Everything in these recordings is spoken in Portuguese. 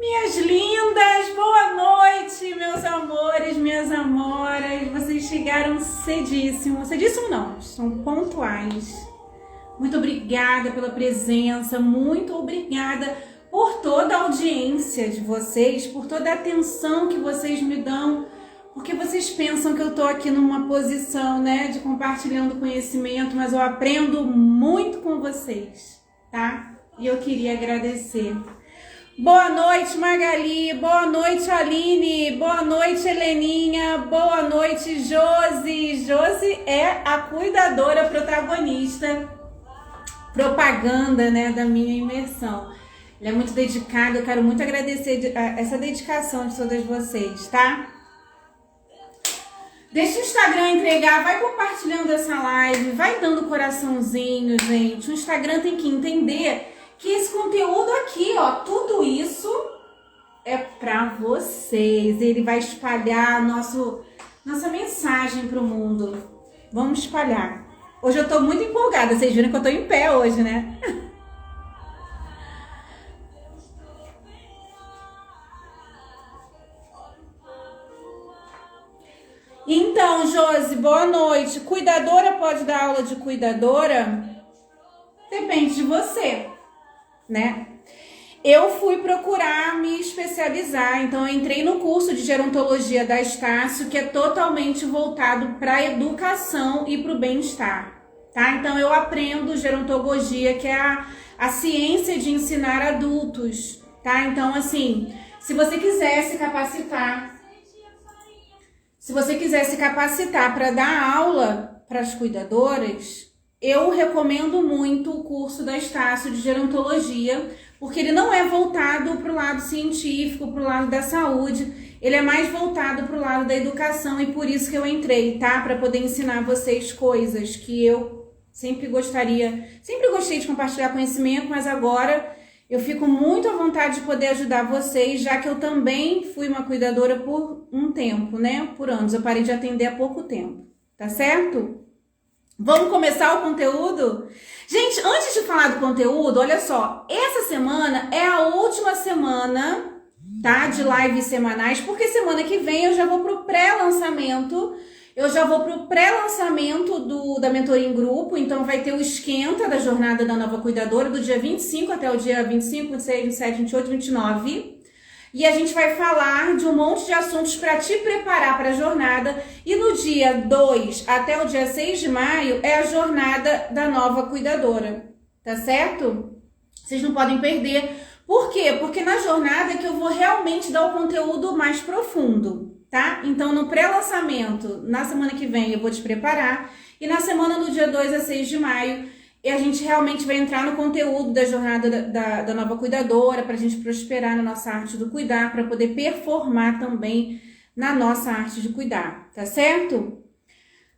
Minhas lindas, boa noite, meus amores, minhas amoras. Vocês chegaram cedíssimo. Cedíssimo não, são pontuais. Muito obrigada pela presença, muito obrigada por toda a audiência de vocês, por toda a atenção que vocês me dão, porque vocês pensam que eu tô aqui numa posição, né, de compartilhando conhecimento, mas eu aprendo muito com vocês, tá? E eu queria agradecer. Boa noite, Magali. Boa noite, Aline. Boa noite, Heleninha. Boa noite, Josi. Josi é a cuidadora protagonista, propaganda, né, da minha imersão. Ela é muito dedicada, eu quero muito agradecer essa dedicação de todas vocês, tá? Deixa o Instagram entregar, vai compartilhando essa live, vai dando coraçãozinho, gente. O Instagram tem que entender que esse conteúdo aqui, ó, tudo isso é pra vocês. Ele vai espalhar nossa mensagem pro mundo. Vamos espalhar. Hoje eu tô muito empolgada, vocês viram que eu tô em pé hoje, né? Então, Josi, boa noite. Cuidadora pode dar aula de cuidadora? Depende de você, né? Eu fui procurar me especializar, então eu entrei no curso de gerontologia da Estácio, que é totalmente voltado para a educação e para o bem-estar, tá? Então eu aprendo gerontologia, que é a ciência de ensinar adultos, tá? Então, assim, se você quiser se capacitar para dar aula para as cuidadoras, eu recomendo muito o curso da Estácio de gerontologia, porque ele não é voltado para o lado científico, para o lado da saúde, ele é mais voltado para o lado da educação e por isso que eu entrei, tá? Para poder ensinar vocês coisas que eu sempre gostei de compartilhar conhecimento, mas agora eu fico muito à vontade de poder ajudar vocês, já que eu também fui uma cuidadora por um tempo, né? Por anos, eu parei de atender há pouco tempo, tá certo? Vamos começar o conteúdo? Gente, antes de falar do conteúdo, olha só, essa semana é a última semana, tá, de lives semanais, porque semana que vem eu já vou pro pré-lançamento, da mentoria em grupo, então vai ter o esquenta da jornada da nova cuidadora, do dia 25 até o dia 25, 26, 27, 28, 29. E a gente vai falar de um monte de assuntos para te preparar para a jornada. E no dia 2 até o dia 6 de maio é a jornada da nova cuidadora, tá certo? Vocês não podem perder. Por quê? Porque na jornada é que eu vou realmente dar o conteúdo mais profundo, tá? Então no pré-lançamento, na semana que vem eu vou te preparar. E na semana do dia 2 a 6 de maio, e a gente realmente vai entrar no conteúdo da jornada da nova cuidadora, para a gente prosperar na nossa arte do cuidar, para poder performar também na nossa arte de cuidar, tá certo?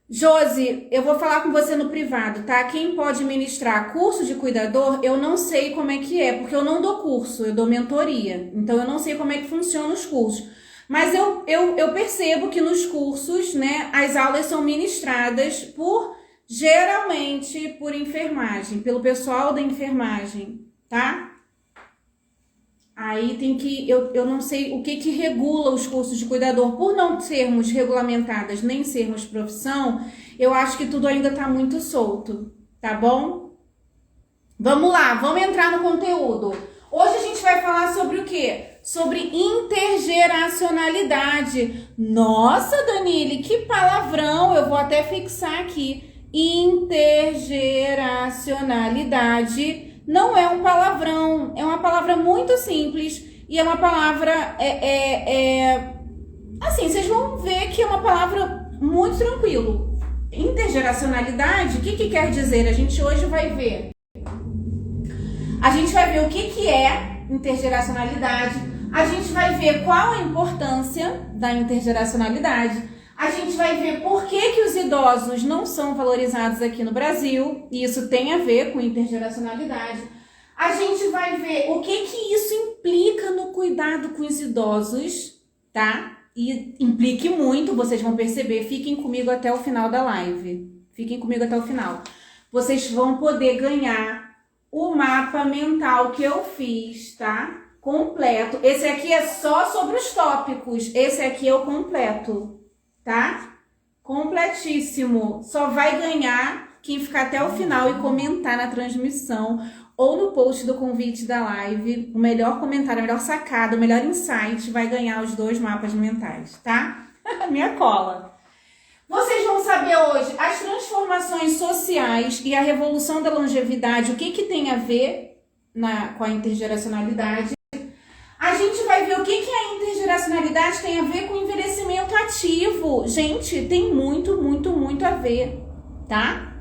Josi, eu vou falar com você no privado, tá? Quem pode ministrar curso de cuidador, eu não sei como é que é, porque eu não dou curso, eu dou mentoria. Então eu não sei como é que funcionam os cursos. Mas eu percebo que nos cursos, né, as aulas são ministradas geralmente por enfermagem, pelo pessoal da enfermagem, tá? Aí tem que, eu não sei o que regula os cursos de cuidador, por não sermos regulamentadas, nem sermos profissão, eu acho que tudo ainda tá muito solto, tá bom? Vamos lá, vamos entrar no conteúdo. Hoje a gente vai falar sobre o quê? Sobre intergeracionalidade. Nossa, Danile, que palavrão, eu vou até fixar aqui. Intergeracionalidade não é um palavrão, é uma palavra muito simples e é uma palavra, assim, vocês vão ver que é uma palavra muito tranquilo. Intergeracionalidade, o que quer dizer? A gente hoje vai ver. A gente vai ver o que é intergeracionalidade, a gente vai ver qual a importância da intergeracionalidade. A gente vai ver por que os idosos não são valorizados aqui no Brasil, e isso tem a ver com intergeracionalidade. A gente vai ver o que isso implica no cuidado com os idosos, tá? E implique muito, vocês vão perceber. Fiquem comigo até o final da live. Fiquem comigo até o final. Vocês vão poder ganhar o mapa mental que eu fiz, tá? completo. Esse aqui é só sobre os tópicos. Esse aqui é o completo, tá? Completíssimo. Só vai ganhar quem ficar até o final e comentar na transmissão ou no post do convite da live. O melhor comentário, a melhor sacada, o melhor insight vai ganhar os 2 mapas mentais, tá? Minha cola. Vocês vão saber hoje as transformações sociais e a revolução da longevidade, o que tem a ver com a intergeracionalidade. A gente vai ver o que a intergeracionalidade tem a ver com o envelhecimento ativo. Gente, tem muito, muito, muito a ver, tá?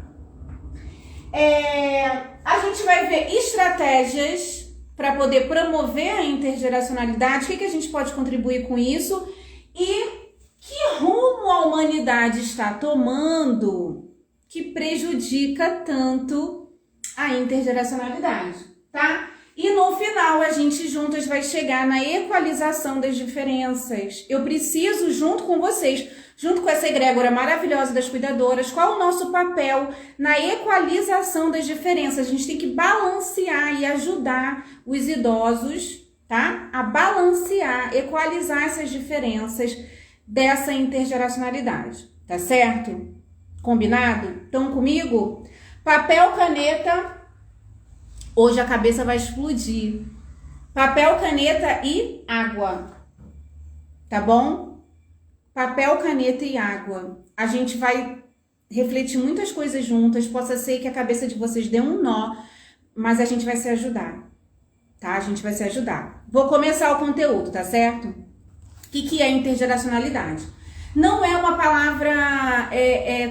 A gente vai ver estratégias para poder promover a intergeracionalidade, o que a gente pode contribuir com isso e que rumo a humanidade está tomando que prejudica tanto a intergeracionalidade, tá? E no final a gente juntas vai chegar na equalização das diferenças. Eu preciso, junto com vocês, junto com essa egrégora maravilhosa das cuidadoras, qual é o nosso papel na equalização das diferenças? A gente tem que balancear e ajudar os idosos, tá? A balancear, equalizar essas diferenças dessa intergeracionalidade, tá certo? Combinado? Estão comigo? Papel, caneta. Hoje a cabeça vai explodir. Papel, caneta e água. Tá bom? Papel, caneta e água. A gente vai refletir muitas coisas juntas. Possa ser que a cabeça de vocês dê um nó, mas a gente vai se ajudar. Tá? A gente vai se ajudar. Vou começar o conteúdo, tá certo? O que é intergeracionalidade? Não é uma palavra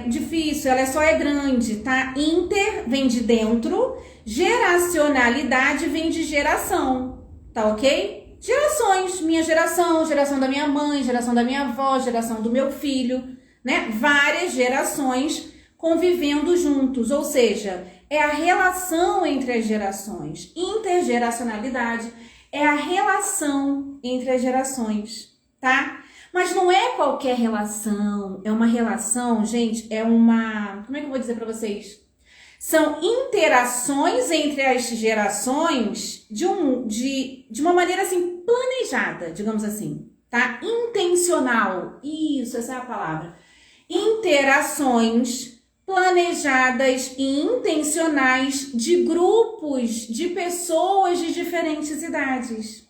difícil, ela só é grande, tá? Inter vem de dentro, geracionalidade vem de geração, tá ok? Gerações, minha geração, geração da minha mãe, geração da minha avó, geração do meu filho, né? Várias gerações convivendo juntos, ou seja, é a relação entre as gerações. Intergeracionalidade é a relação entre as gerações, tá? Mas não é qualquer relação, é uma relação, gente, como é que eu vou dizer para vocês? São interações entre as gerações de uma maneira assim planejada, digamos assim, tá? Intencional, isso, essa é a palavra. Interações planejadas e intencionais de grupos de pessoas de diferentes idades,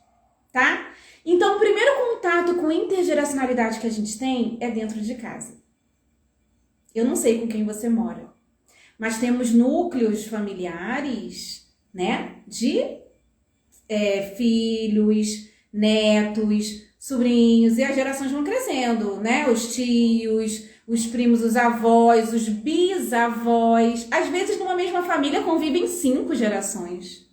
tá? Então, o primeiro contato com intergeracionalidade que a gente tem é dentro de casa. Eu não sei com quem você mora, mas temos núcleos familiares, né? De filhos, netos, sobrinhos, e as gerações vão crescendo, né? Os tios, os primos, os avós, os bisavós. Às vezes, numa mesma família, convivem 5 gerações,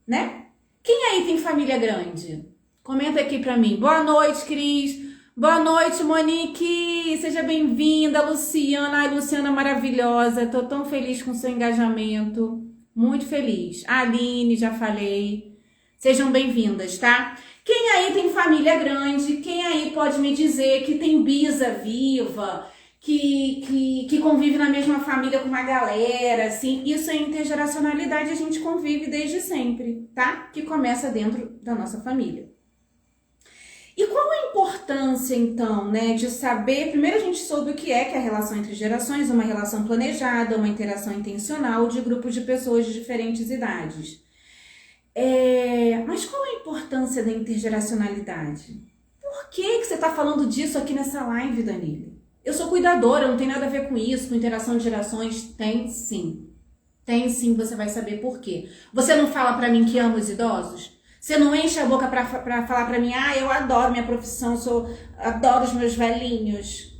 né? Quem aí tem família grande? Comenta aqui pra mim. Boa noite, Cris. Boa noite, Monique. Seja bem-vinda, Luciana. Ai, Luciana maravilhosa. Tô tão feliz com o seu engajamento. Muito feliz. Aline, já falei. Sejam bem-vindas, tá? Quem aí tem família grande? Quem aí pode me dizer que tem bisa viva? Que convive na mesma família com uma galera, assim? Isso é intergeracionalidade. A gente convive desde sempre, tá? Que começa dentro da nossa família. E qual a importância, então, né, de saber... Primeiro a gente soube o que é a relação entre gerações, uma relação planejada, uma interação intencional de grupos de pessoas de diferentes idades. Mas qual a importância da intergeracionalidade? Por que você está falando disso aqui nessa live, Danilo? Eu sou cuidadora, não tem nada a ver com isso, com interação de gerações. Tem sim. Tem sim, você vai saber por quê. Você não fala pra mim que ama os idosos? Você não enche a boca pra falar pra mim, eu adoro minha profissão, adoro os meus velhinhos.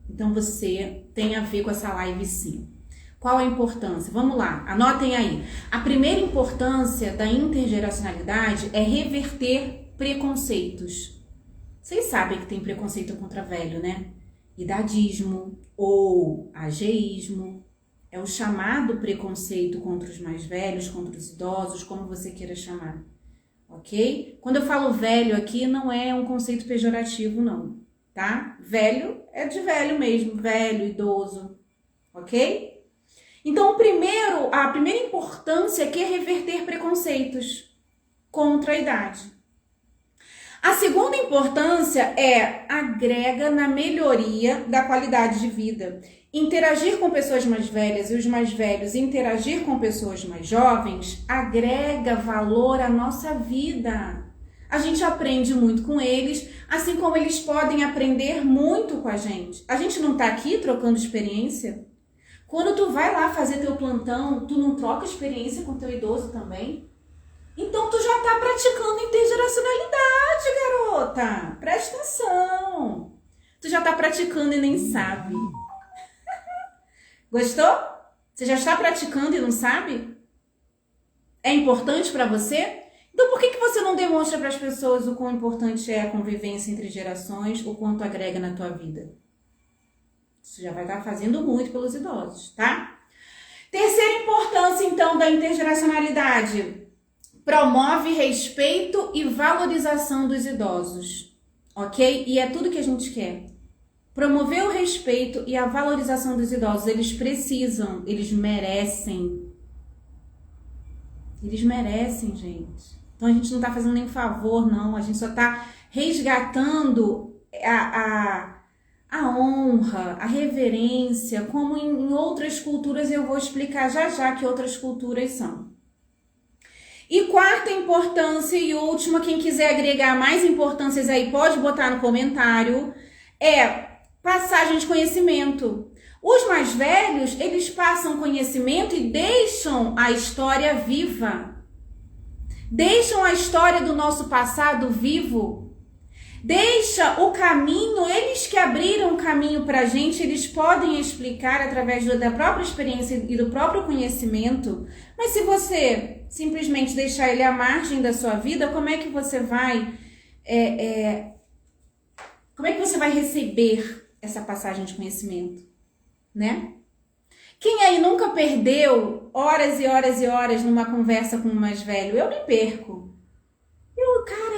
Então você tem a ver com essa live sim. Qual a importância? Vamos lá, anotem aí. A primeira importância da intergeracionalidade é reverter preconceitos. Vocês sabem que tem preconceito contra velho, né? Idadismo ou ageísmo. É o chamado preconceito contra os mais velhos, contra os idosos, como você queira chamar, ok? Quando eu falo velho aqui, não é um conceito pejorativo, não, tá? Velho é de velho mesmo, velho, idoso, ok? Então, a primeira importância aqui é reverter preconceitos. contra a idade. A segunda importância é agrega na melhoria da qualidade de vida. Interagir com pessoas mais velhas e os mais velhos interagir com pessoas mais jovens agrega valor à nossa vida. A gente aprende muito com eles, assim como eles podem aprender muito com a gente. A gente não tá aqui trocando experiência? Quando tu vai lá fazer teu plantão, tu não troca experiência com teu idoso também? Então tu já tá praticando intergeracionalidade, garota. Presta atenção. Tu já tá praticando e nem sabe. Gostou? Você já está praticando e não sabe? É importante para você? Então por que você não demonstra para as pessoas o quão importante é a convivência entre gerações, o quanto agrega na tua vida? Você já vai estar fazendo muito pelos idosos, tá? Terceira importância, então, da intergeracionalidade. Promove respeito e valorização dos idosos, ok? E é tudo que a gente quer. Promover o respeito e a valorização dos idosos. Eles precisam, eles merecem. Eles merecem, gente. Então a gente não tá fazendo nem favor, não. A gente só tá resgatando a honra, a reverência, como em outras culturas. Eu vou explicar já já que outras culturas são. E quarta importância e última, quem quiser agregar mais importâncias aí pode botar no comentário, é passagem de conhecimento. Os mais velhos, eles passam conhecimento e deixam a história viva. Deixam a história do nosso passado vivo. Deixa o caminho, eles que abriram o caminho pra gente, eles podem explicar através da própria experiência e do próprio conhecimento. Mas se você simplesmente deixar ele à margem da sua vida, como é que você vai receber essa passagem de conhecimento, né? Quem aí nunca perdeu horas e horas e horas numa conversa com o mais velho? Eu me perco.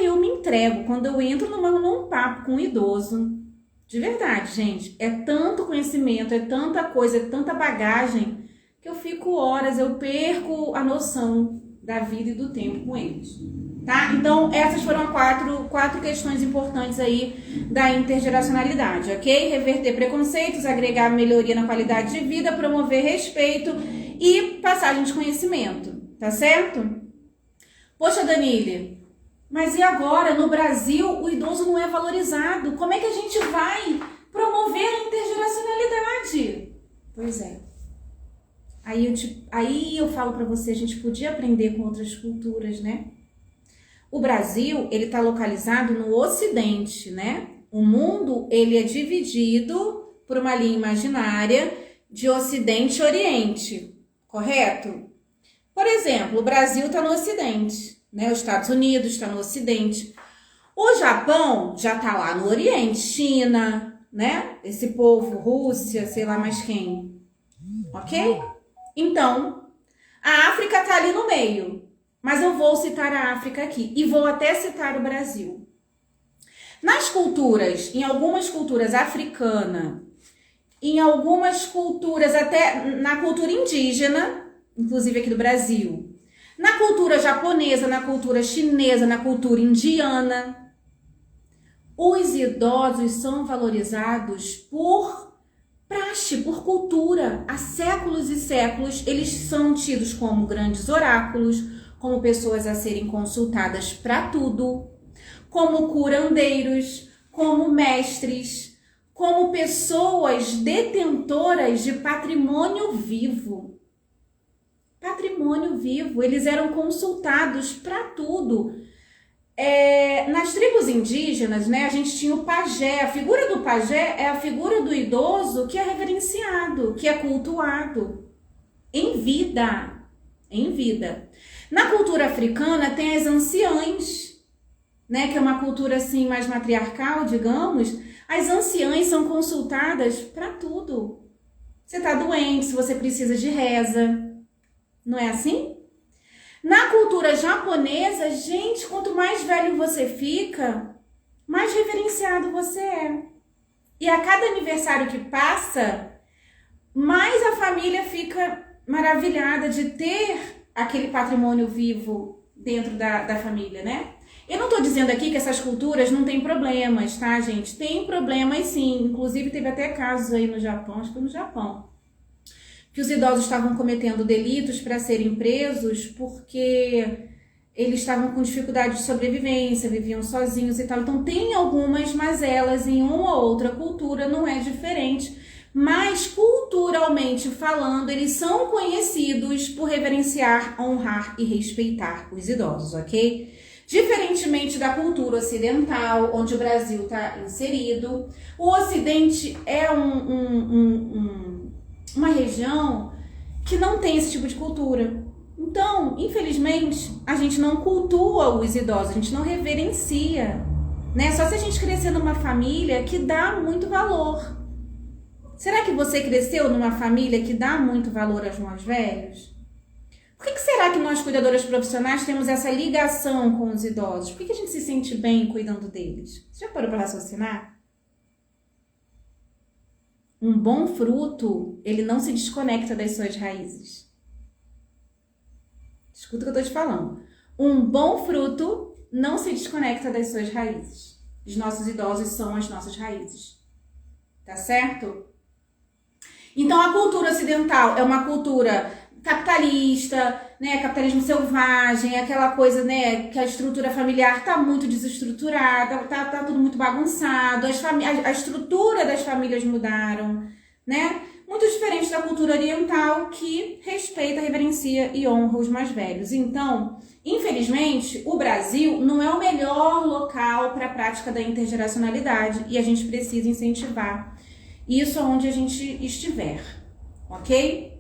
Eu me entrego quando eu entro num papo com um idoso. De verdade, gente. É tanto conhecimento, é tanta coisa, é tanta bagagem que eu fico horas, eu perco a noção da vida e do tempo com eles. Tá? Então, essas foram quatro questões importantes aí da intergeracionalidade, ok? Reverter preconceitos, agregar melhoria na qualidade de vida, promover respeito e passagem de conhecimento, tá certo? Poxa, Danile, mas e agora? No Brasil, o idoso não é valorizado. Como é que a gente vai promover a intergeracionalidade? Pois é. Aí eu falo pra você, a gente podia aprender com outras culturas, né? O Brasil, ele está localizado no Ocidente, né? O mundo, ele é dividido por uma linha imaginária de Ocidente e Oriente, correto? Por exemplo, o Brasil está no Ocidente, né? Os Estados Unidos está no Ocidente. O Japão já está lá no Oriente, China, né? Esse povo, Rússia, sei lá mais quem, ok? Então, a África está ali no meio. Mas eu vou citar a África aqui e vou até citar o Brasil. Nas culturas, em algumas culturas africanas, em algumas culturas, até na cultura indígena, inclusive aqui do Brasil, na cultura japonesa, na cultura chinesa, na cultura indiana, os idosos são valorizados por praxe, por cultura. Há séculos e séculos, eles são tidos como grandes oráculos, como pessoas a serem consultadas para tudo, como curandeiros, como mestres, como pessoas detentoras de patrimônio vivo. Patrimônio vivo, eles eram consultados para tudo. Nas tribos indígenas, né, a gente tinha o pajé. A figura do pajé é a figura do idoso que é reverenciado, que é cultuado em vida. Em vida. Na cultura africana tem as anciãs, né, que é uma cultura assim mais matriarcal, digamos. As anciãs são consultadas para tudo. Você tá doente, se você precisa de reza. Não é assim? Na cultura japonesa, gente, quanto mais velho você fica, mais reverenciado você é. E a cada aniversário que passa, mais a família fica maravilhada de ter aquele patrimônio vivo dentro da família, né? Eu não tô dizendo aqui que essas culturas não têm problemas, tá, gente? Tem problemas sim. Inclusive, teve até casos aí no Japão, acho que foi no Japão, que os idosos estavam cometendo delitos para serem presos porque eles estavam com dificuldade de sobrevivência, viviam sozinhos e tal. Então, tem algumas mazelas em uma ou outra cultura, não é diferente. Mas, culturalmente falando, eles são conhecidos por reverenciar, honrar e respeitar os idosos, ok? Diferentemente da cultura ocidental, onde o Brasil está inserido, o Ocidente é uma região que não tem esse tipo de cultura. Então, infelizmente, a gente não cultua os idosos, a gente não reverencia, né? Só se a gente crescer numa família que dá muito valor. Será que você cresceu numa família que dá muito valor aos mais velhos? Por que será que nós, cuidadoras profissionais, temos essa ligação com os idosos? Por que a gente se sente bem cuidando deles? Você já parou para raciocinar? Um bom fruto, ele não se desconecta das suas raízes. Escuta o que eu estou te falando. Um bom fruto não se desconecta das suas raízes. Os nossos idosos são as nossas raízes. Tá certo? Então, a cultura ocidental é uma cultura capitalista, né, capitalismo selvagem, aquela coisa, né, que a estrutura familiar tá muito desestruturada, tá tudo muito bagunçado, a estrutura das famílias mudaram, né, muito diferente da cultura oriental que respeita, reverencia e honra os mais velhos. Então, infelizmente, o Brasil não é o melhor local para a prática da intergeracionalidade e a gente precisa incentivar isso onde a gente estiver, ok?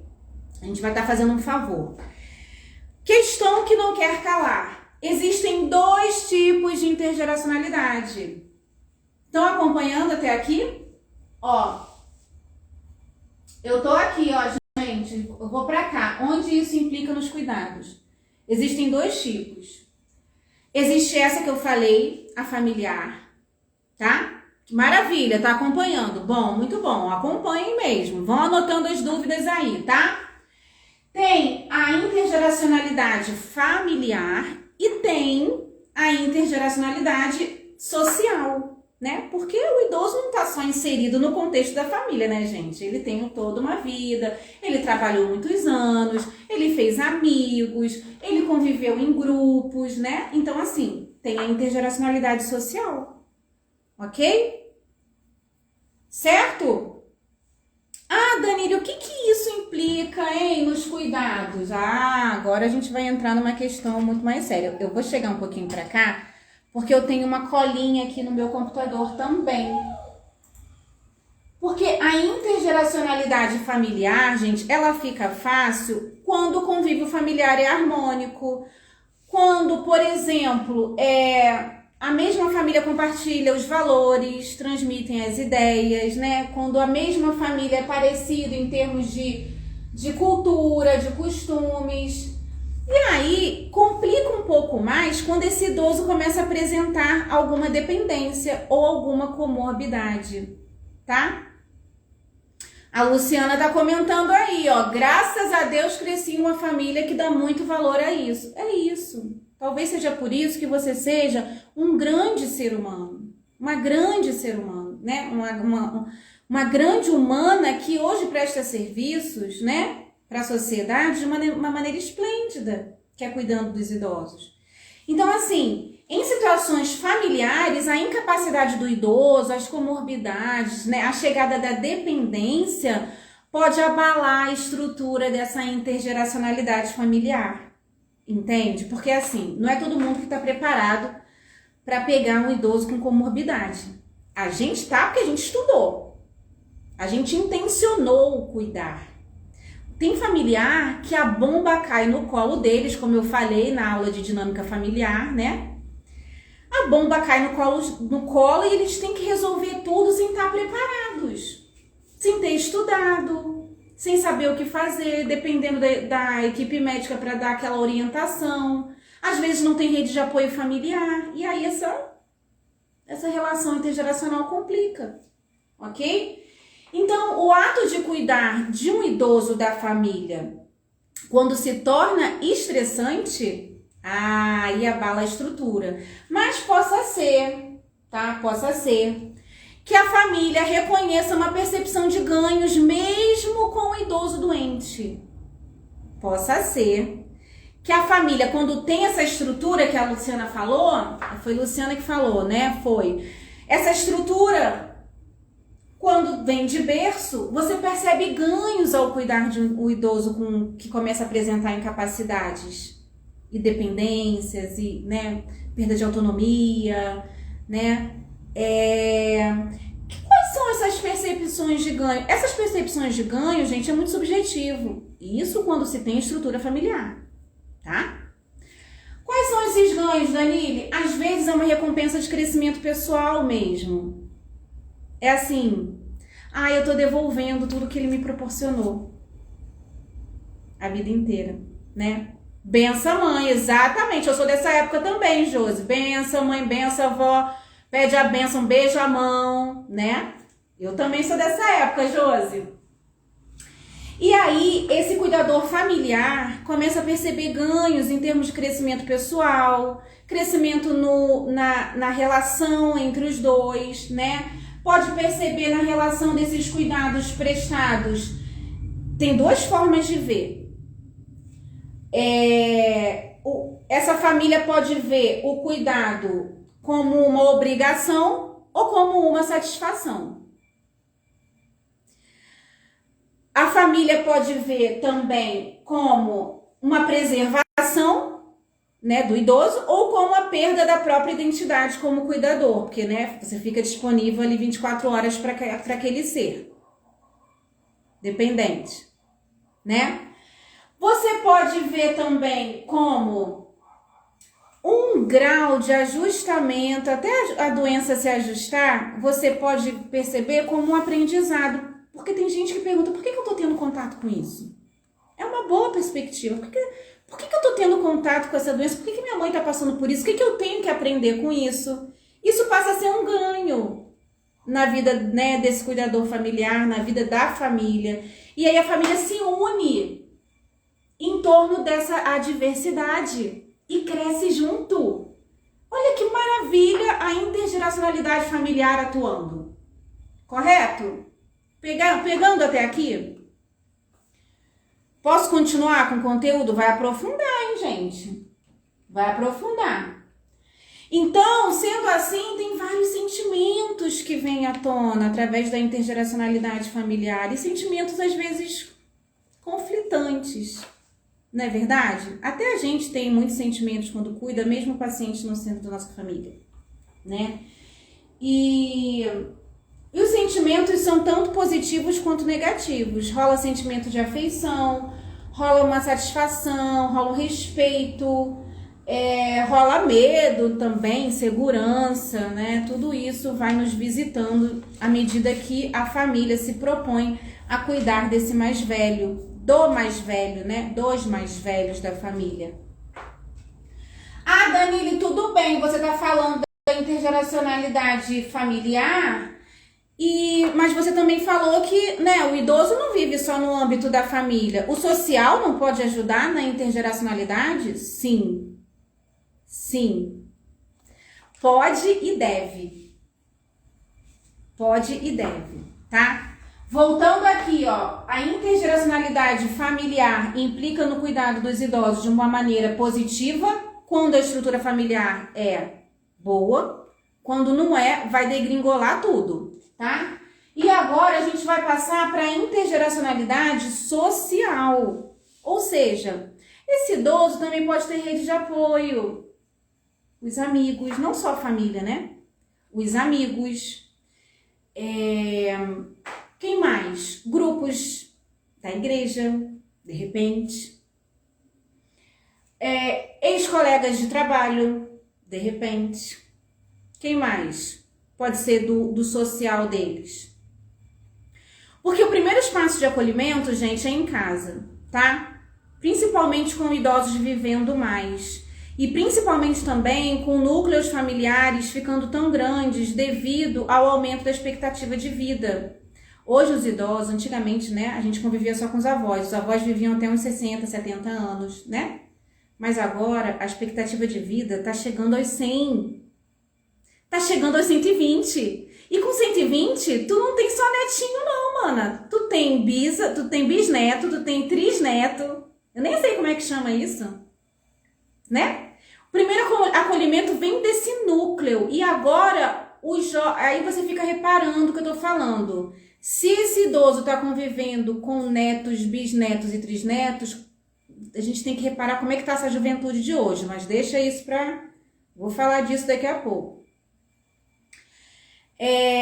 A gente vai estar fazendo um favor. Questão que não quer calar. Existem 2 tipos de intergeracionalidade. Estão acompanhando até aqui? Ó, eu tô aqui, ó, gente, eu vou pra cá. Onde isso implica nos cuidados? Existem 2 tipos. Existe essa que eu falei, a familiar, tá? Maravilha, tá acompanhando? Bom, muito bom, acompanhem mesmo. Vão anotando as dúvidas aí, tá? Tem a intergeracionalidade familiar e tem a intergeracionalidade social, né? Porque o idoso não tá só inserido no contexto da família, né, gente? Ele tem toda uma vida, ele trabalhou muitos anos, ele fez amigos, ele conviveu em grupos, né? Então, assim, tem a intergeracionalidade social, ok? Certo? Ah, Danilo, o que isso implica, hein, nos cuidados? Ah, agora a gente vai entrar numa questão muito mais séria. Eu vou chegar um pouquinho pra cá, porque eu tenho uma colinha aqui no meu computador também. Porque a intergeracionalidade familiar, gente, ela fica fácil quando o convívio familiar é harmônico. Quando, por exemplo, a mesma família compartilha os valores, transmitem as ideias, né? Quando a mesma família é parecida em termos de cultura, de costumes. E aí, complica um pouco mais quando esse idoso começa a apresentar alguma dependência ou alguma comorbidade, tá? A Luciana tá comentando aí, ó. Graças a Deus cresci em uma família que dá muito valor a isso. É isso. Talvez seja por isso que você seja um grande ser humano, uma grande ser humano, né? Uma grande humana que hoje presta serviços, né, para a sociedade de uma maneira esplêndida, que é cuidando dos idosos. Então, assim, em situações familiares, a incapacidade do idoso, as comorbidades, né, a chegada da dependência pode abalar a estrutura dessa intergeracionalidade familiar. Entende? Porque assim, não é todo mundo que está preparado para pegar um idoso com comorbidade. A gente tá porque a gente estudou. A gente intencionou cuidar. Tem familiar que a bomba cai no colo deles, como eu falei na aula de dinâmica familiar, né? A bomba cai no colo e eles têm que resolver tudo sem estar preparados. Sem ter estudado, sem saber o que fazer, dependendo da equipe médica para dar aquela orientação. Às vezes não tem rede de apoio familiar. E aí essa relação intergeracional complica, ok? Então, o ato de cuidar de um idoso da família, quando se torna estressante, Aí abala a estrutura. Mas possa ser, tá? Possa ser que a família reconheça uma percepção de ganhos mesmo com o idoso doente. Possa ser que a família, quando tem essa estrutura que a Luciana falou, foi a Luciana que falou, né? Foi. Essa estrutura, quando vem de berço, você percebe ganhos ao cuidar de um idoso que começa a apresentar incapacidades e dependências, e, né, perda de autonomia, né? Quais são essas percepções de ganho? Essas percepções de ganho, gente, é muito subjetivo. Isso quando se tem estrutura familiar, tá? Quais são esses ganhos, Danile? Às vezes é uma recompensa de crescimento pessoal mesmo. É assim, eu tô devolvendo tudo que ele me proporcionou a vida inteira, né? Benção mãe, exatamente. Eu sou dessa época também, Josi. Benção mãe, benção avó. Pede a bênção, beija a mão, né? Eu também sou dessa época, Josi. E aí, esse cuidador familiar começa a perceber ganhos em termos de crescimento pessoal, crescimento na relação entre os dois, né? Pode perceber na relação desses cuidados prestados. Tem duas formas de ver. Essa família pode ver o cuidado como uma obrigação ou como uma satisfação. A família pode ver também como uma preservação, né, do idoso ou como a perda da própria identidade como cuidador, porque, né, você fica disponível ali 24 horas para aquele ser dependente, né? Você pode ver também como um grau de ajustamento, até a doença se ajustar, você pode perceber como um aprendizado. Porque tem gente que pergunta, por que eu tô tendo contato com isso? É uma boa perspectiva. Por que eu tô tendo contato com essa doença? Por que minha mãe tá passando por isso? O que eu tenho que aprender com isso? Isso passa a ser um ganho na vida, né, desse cuidador familiar, na vida da família. E aí a família se une em torno dessa adversidade e cresce junto. Olha que maravilha a intergeracionalidade familiar atuando. Correto? Pegando até aqui? Posso continuar com o conteúdo? Vai aprofundar, hein, gente? Vai aprofundar. Então, sendo assim, tem vários sentimentos que vêm à tona através da intergeracionalidade familiar. E sentimentos, às vezes, conflitantes. Não é verdade? Até a gente tem muitos sentimentos quando cuida, mesmo o paciente não sendo da nossa família, né? E os sentimentos são tanto positivos quanto negativos. Rola sentimento de afeição, rola uma satisfação, rola um respeito, rola medo também, insegurança, né? Tudo isso vai nos visitando à medida que a família se propõe a cuidar desse mais velho, do mais velho, né? Dos mais velhos da família. Danile, tudo bem, você tá falando da intergeracionalidade familiar, mas você também falou que, né, o idoso não vive só no âmbito da família. O social não pode ajudar na intergeracionalidade? Sim. Sim. Pode e deve. Pode e deve, tá? Voltando aqui, ó, a intergeracionalidade familiar implica no cuidado dos idosos de uma maneira positiva, quando a estrutura familiar é boa, quando não é, vai degringolar tudo, tá? E agora a gente vai passar para a intergeracionalidade social, ou seja, esse idoso também pode ter rede de apoio, os amigos, não só a família, né? Os amigos, quem mais? Grupos da igreja, de repente. Ex-colegas de trabalho, de repente. Quem mais? Pode ser do social deles. Porque o primeiro espaço de acolhimento, gente, é em casa, tá? Principalmente com idosos vivendo mais. E principalmente também com núcleos familiares ficando tão grandes devido ao aumento da expectativa de vida. Hoje os idosos, antigamente, né, a gente convivia só com os avós viviam até uns 60, 70 anos, né? Mas agora a expectativa de vida tá chegando aos 100. Tá chegando aos 120. E com 120, tu não tem só netinho não, mana. Tu tem bisneto, tu tem trisneto. Eu nem sei como é que chama isso, né? O primeiro acolhimento vem desse núcleo. E agora, aí você fica reparando o que eu tô falando. Se esse idoso tá convivendo com netos, bisnetos e trisnetos, a gente tem que reparar como é que tá essa juventude de hoje. Mas deixa isso pra... Vou falar disso daqui a pouco.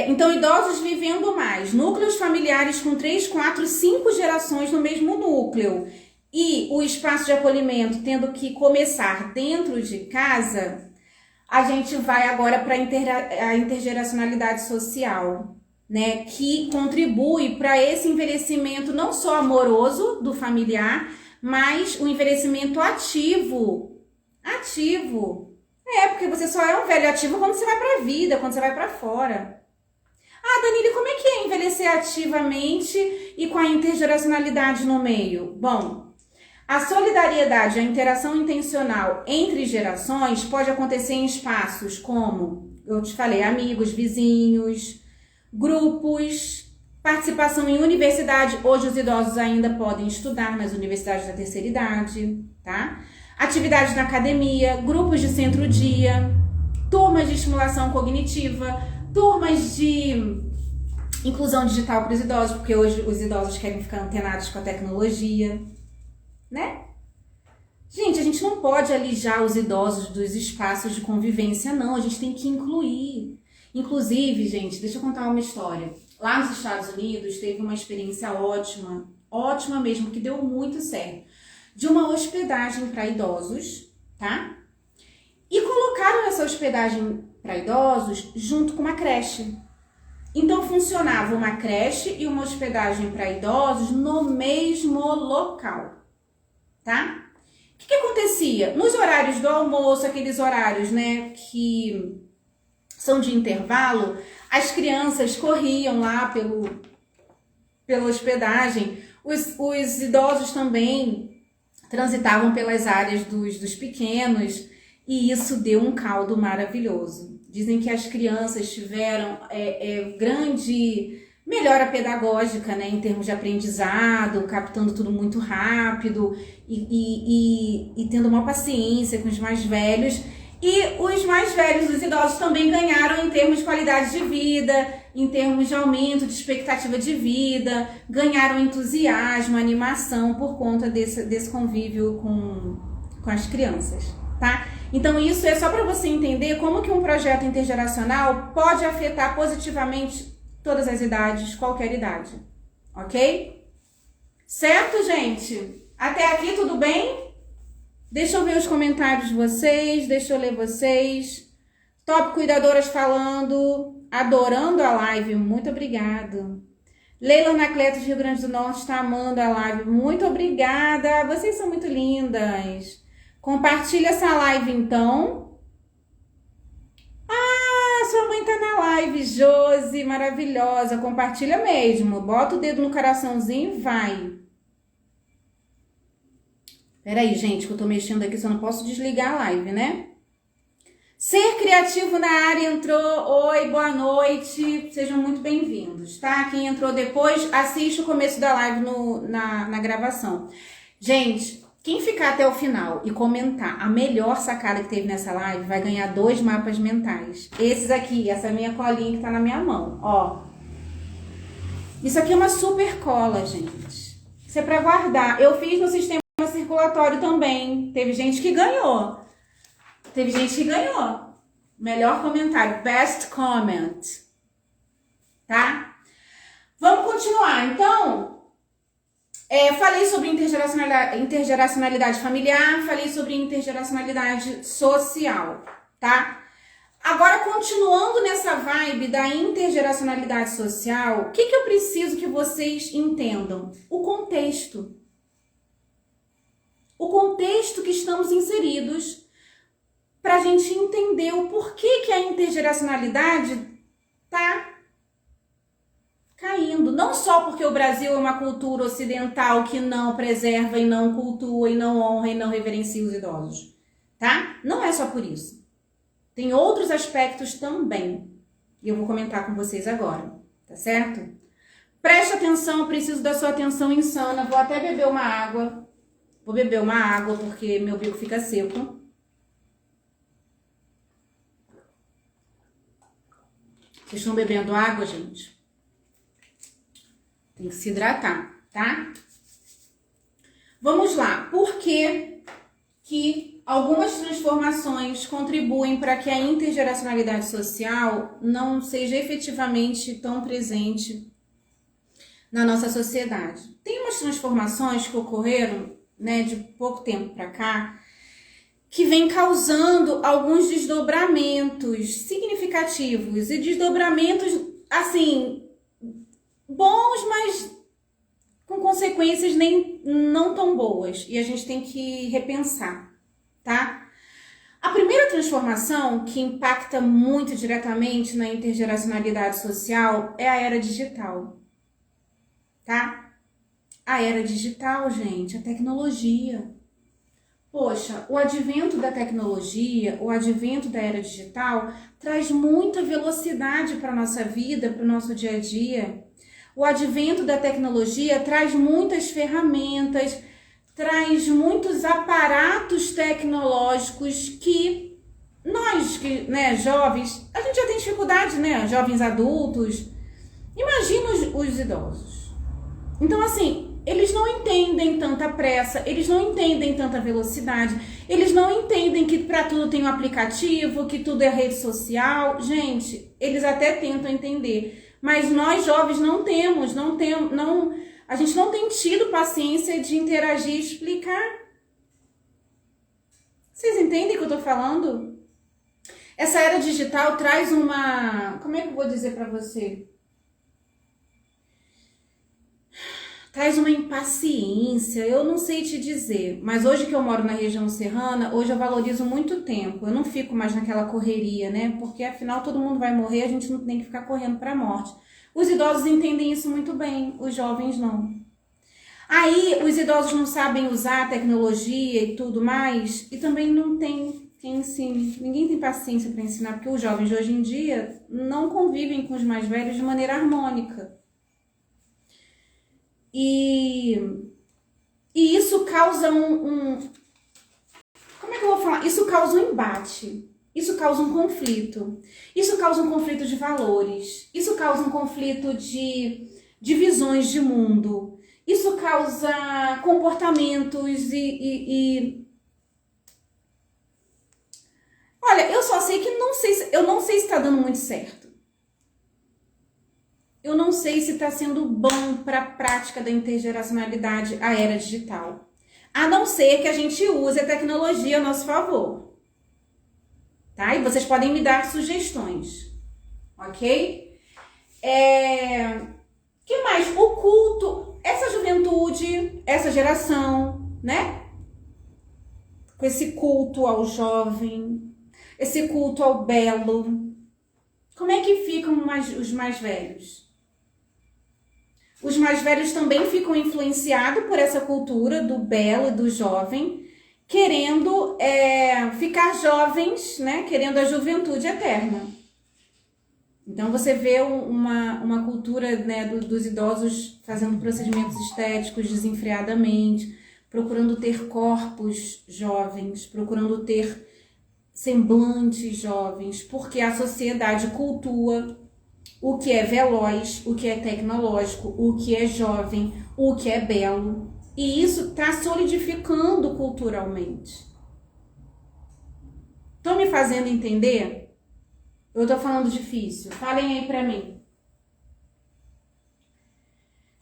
Então, idosos vivendo mais. Núcleos familiares com 3, 4, 5 gerações no mesmo núcleo. E o espaço de acolhimento tendo que começar dentro de casa, a gente vai agora para a intergeracionalidade social, né? Que contribui para esse envelhecimento não só amoroso do familiar, mas o envelhecimento ativo. Porque você só é um velho ativo quando você vai pra vida, quando você vai pra fora. Ah, Danile, como é que é envelhecer ativamente e com a intergeracionalidade no meio? Bom, a solidariedade, a interação intencional entre gerações pode acontecer em espaços como, eu te falei, amigos, vizinhos, grupos, participação em universidade. Hoje os idosos ainda podem estudar nas universidades da terceira idade, tá? Atividades na academia, grupos de centro-dia, turmas de estimulação cognitiva, turmas de inclusão digital para os idosos, porque hoje os idosos querem ficar antenados com a tecnologia, né? Gente, a gente não pode alijar os idosos dos espaços de convivência, não. A gente tem que incluir. Inclusive, gente, deixa eu contar uma história. Lá nos Estados Unidos teve uma experiência ótima mesmo, que deu muito certo, de uma hospedagem para idosos, tá? E colocaram essa hospedagem para idosos junto com uma creche. Então funcionava uma creche e uma hospedagem para idosos no mesmo local, tá? O que acontecia? Nos horários do almoço, aqueles horários, né, que são de intervalo, as crianças corriam lá pela hospedagem, os idosos também transitavam pelas áreas dos pequenos, e isso deu um caldo maravilhoso. Dizem que as crianças tiveram grande melhora pedagógica, né, em termos de aprendizado, captando tudo muito rápido e tendo uma paciência com os mais velhos. E os mais velhos, os idosos, também ganharam em termos de qualidade de vida, em termos de aumento de expectativa de vida, ganharam entusiasmo, animação por conta desse convívio com as crianças, tá? Então isso é só para você entender como que um projeto intergeracional pode afetar positivamente todas as idades, qualquer idade, ok? Certo, gente? Até aqui tudo bem? Deixa eu ver os comentários de vocês, deixa eu ler vocês. Top Cuidadoras falando, adorando a live, muito obrigado. Leila Anacleto de Rio Grande do Norte está amando a live, muito obrigada, vocês são muito lindas. Compartilha essa live então. Ah, sua mãe tá na live, Josi, maravilhosa, compartilha mesmo, bota o dedo no coraçãozinho e vai. Peraí, gente, que eu tô mexendo aqui, só não posso desligar a live, né? Ser Criativo na área entrou. Oi, boa noite. Sejam muito bem-vindos, tá? Quem entrou depois, assiste o começo da live na gravação. Gente, quem ficar até o final e comentar a melhor sacada que teve nessa live vai ganhar 2 mapas mentais. Esses aqui, essa minha colinha que tá na minha mão, ó. Isso aqui é uma super cola, gente. Isso é pra guardar. Eu fiz no sistema circulatório também. Teve gente que ganhou. Melhor comentário. Best comment. Tá? Vamos continuar. Então, falei sobre intergeracionalidade familiar. Falei sobre intergeracionalidade social. Tá? Agora, continuando nessa vibe da intergeracionalidade social, o que eu preciso que vocês entendam? O contexto. O contexto que estamos inseridos para a gente entender o porquê que a intergeracionalidade tá caindo. Não só porque o Brasil é uma cultura ocidental que não preserva e não cultua e não honra e não reverencia os idosos, tá? Não é só por isso. Tem outros aspectos também. E eu vou comentar com vocês agora, tá certo? Preste atenção, eu preciso da sua atenção insana. Vou até beber uma água. Vou beber uma água porque meu bico fica seco. Vocês estão bebendo água, gente? Tem que se hidratar, tá? Vamos lá. Por que algumas transformações contribuem para que a intergeracionalidade social não seja efetivamente tão presente na nossa sociedade? Tem umas transformações que ocorreram, né, de pouco tempo para cá, que vem causando alguns desdobramentos significativos e desdobramentos, assim, bons, mas com consequências não tão boas. E a gente tem que repensar, tá? A primeira transformação que impacta muito diretamente na intergeracionalidade social é a era digital, tá? A era digital, gente, a tecnologia. Poxa, o advento da tecnologia, o advento da era digital traz muita velocidade para a nossa vida, para o nosso dia a dia. O advento da tecnologia traz muitas ferramentas, traz muitos aparatos tecnológicos que nós, né, jovens, a gente já tem dificuldade, né, jovens adultos, imagina os idosos. Então, assim, eles não entendem tanta pressa, eles não entendem tanta velocidade, eles não entendem que para tudo tem um aplicativo, que tudo é rede social. Gente, eles até tentam entender, mas nós jovens não temos, a gente não tem tido paciência de interagir e explicar. Vocês entendem o que eu tô falando? Essa era digital traz uma... Como é que eu vou dizer para você? Traz uma impaciência, eu não sei te dizer, mas hoje que eu moro na região serrana, hoje eu valorizo muito o tempo, eu não fico mais naquela correria, né? Porque afinal todo mundo vai morrer, a gente não tem que ficar correndo para a morte. Os idosos entendem isso muito bem, os jovens não. Aí os idosos não sabem usar a tecnologia e tudo mais, e também não tem quem ensine, ninguém tem paciência para ensinar, porque os jovens de hoje em dia não convivem com os mais velhos de maneira harmônica. E isso causa como é que eu vou falar? Isso causa um embate, isso causa um conflito, isso causa um conflito de valores, isso causa um conflito de visões de mundo, isso causa comportamentos Olha, eu só sei que eu não sei se está dando muito certo. Eu não sei se está sendo bom para a prática da intergeracionalidade, a era digital. A não ser que a gente use a tecnologia a nosso favor. Tá? E vocês podem me dar sugestões. Ok? Que mais? O culto, essa juventude, essa geração, né? Com esse culto ao jovem, esse culto ao belo. Como é que ficam os mais velhos? Os mais velhos também ficam influenciados por essa cultura do belo e do jovem, querendo ficar jovens, né? Querendo a juventude eterna. Então você vê uma cultura, né, dos idosos fazendo procedimentos estéticos desenfreadamente, procurando ter corpos jovens, procurando ter semblantes jovens, porque a sociedade cultua o que é veloz, o que é tecnológico, o que é jovem, o que é belo. E isso está solidificando culturalmente. Estão me fazendo entender? Eu estou falando difícil. Falem aí para mim.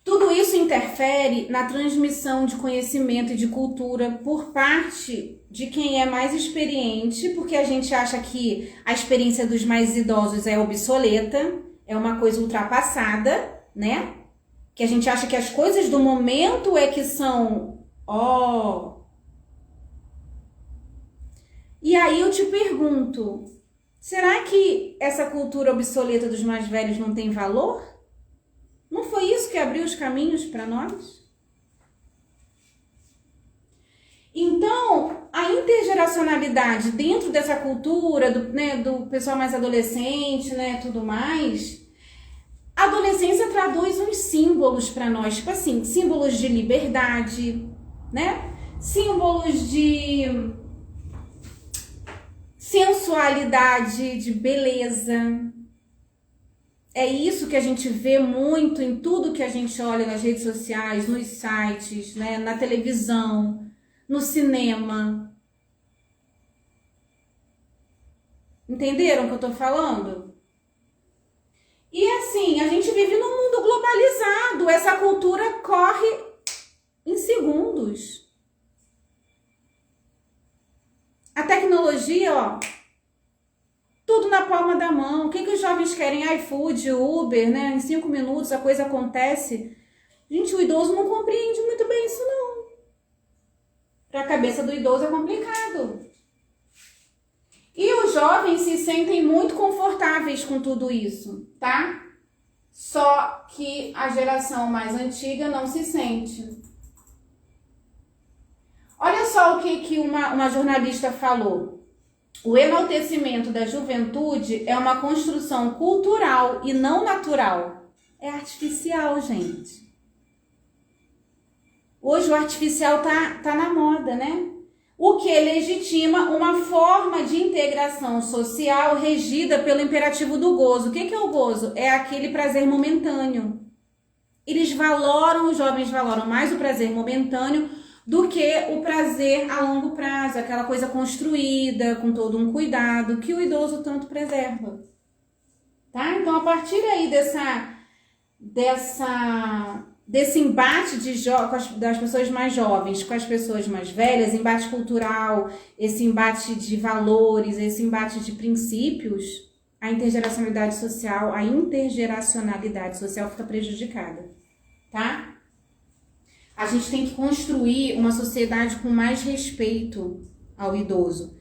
Tudo isso interfere na transmissão de conhecimento e de cultura por parte de quem é mais experiente, porque a gente acha que a experiência dos mais idosos é obsoleta, é uma coisa ultrapassada, né? Que a gente acha que as coisas do momento é que são, E aí eu te pergunto, será que essa cultura obsoleta dos mais velhos não tem valor? Não foi isso que abriu os caminhos para nós? Então, a intergeracionalidade dentro dessa cultura do pessoal mais adolescente, né, tudo mais, a adolescência traduz uns símbolos para nós, tipo assim, símbolos de liberdade, né? Símbolos de sensualidade, de beleza. É isso que a gente vê muito em tudo que a gente olha nas redes sociais, nos sites, né, na televisão, no cinema. Entenderam o que eu tô falando? E assim, a gente vive num mundo globalizado. Essa cultura corre em segundos. A tecnologia, ó, tudo na palma da mão. O que os jovens querem? iFood, Uber, né? Em 5 minutos a coisa acontece. Gente, o idoso não compreende muito bem isso, não. Para a cabeça do idoso é complicado. E os jovens se sentem muito confortáveis com tudo isso, tá? Só que a geração mais antiga não se sente. Olha só o que uma jornalista falou. O enaltecimento da juventude é uma construção cultural e não natural. É artificial, gente. Hoje o artificial tá na moda, né? O que legitima uma forma de integração social regida pelo imperativo do gozo. O que é o gozo? É aquele prazer momentâneo. Os jovens valoram mais o prazer momentâneo do que o prazer a longo prazo, aquela coisa construída, com todo um cuidado, que o idoso tanto preserva. Tá? Então, a partir aí desse embate das pessoas mais jovens com as pessoas mais velhas, embate cultural, esse embate de valores, esse embate de princípios, a intergeracionalidade social fica prejudicada, tá? A gente tem que construir uma sociedade com mais respeito ao idoso.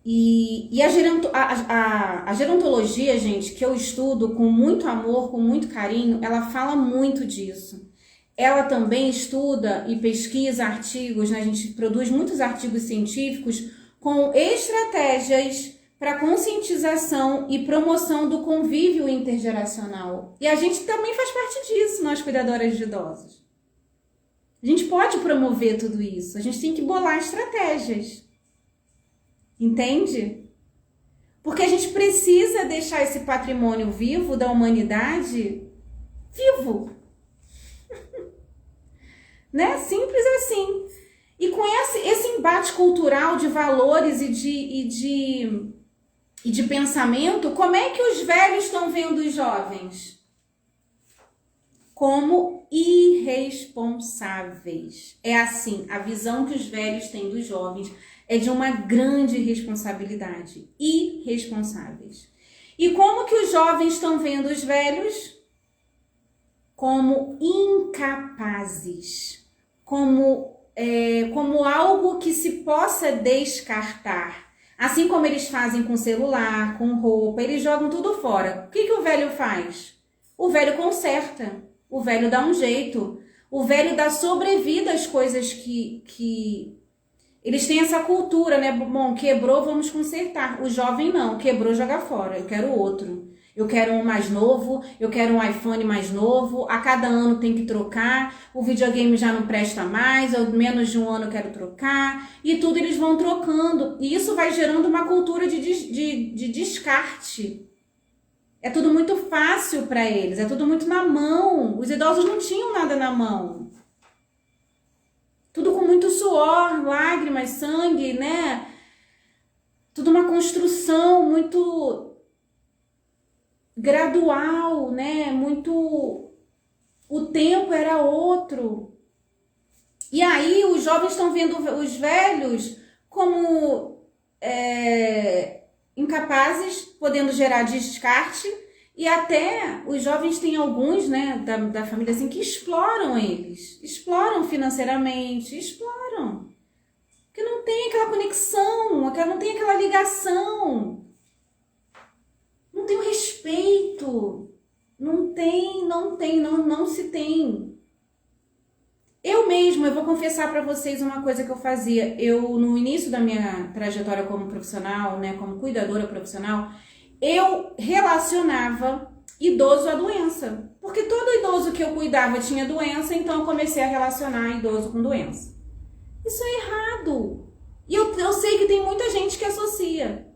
E a gerontologia, gente, que eu estudo com muito amor, com muito carinho, ela fala muito disso. Ela também estuda e pesquisa artigos, né? A gente produz muitos artigos científicos com estratégias para conscientização e promoção do convívio intergeracional. E a gente também faz parte disso, nós cuidadoras de idosos. A gente pode promover tudo isso, a gente tem que bolar estratégias. Entende? Porque a gente precisa deixar esse patrimônio vivo da humanidade vivo. Né? Simples assim. E com esse embate cultural de valores e de pensamento, como é que os velhos estão vendo os jovens? Como irresponsáveis. É assim, a visão que os velhos têm dos jovens é de uma grande responsabilidade. Irresponsáveis. E como que os jovens estão vendo os velhos? Como incapazes. Como algo que se possa descartar. Assim como eles fazem com celular, com roupa, eles jogam tudo fora. O que o velho faz? O velho conserta. O velho dá um jeito. O velho dá sobrevida às coisas que... Eles têm essa cultura, né? Bom, quebrou, vamos consertar. O jovem não. Quebrou, joga fora. Eu quero outro. Eu quero um mais novo. Eu quero um iPhone mais novo. A cada ano tem que trocar. O videogame já não presta mais. Ou menos de um ano eu quero trocar. E tudo eles vão trocando. E isso vai gerando uma cultura de descarte. É tudo muito fácil para eles, é tudo muito na mão. Os idosos não tinham nada na mão. Tudo com muito suor, lágrimas, sangue, né? Tudo uma construção muito gradual, né? O tempo era outro. E aí os jovens estão vendo os velhos como... incapazes, podendo gerar descarte, e até os jovens têm alguns, né, da família assim, que exploram eles, exploram financeiramente, exploram, porque não tem aquela conexão, não tem aquela ligação, não tem o respeito, Não se tem. Eu vou confessar para vocês uma coisa que eu fazia. Eu, no início da minha trajetória como profissional, né, como cuidadora profissional, eu relacionava idoso à doença. Porque todo idoso que eu cuidava tinha doença, então eu comecei a relacionar idoso com doença. Isso é errado. E eu sei que tem muita gente que associa.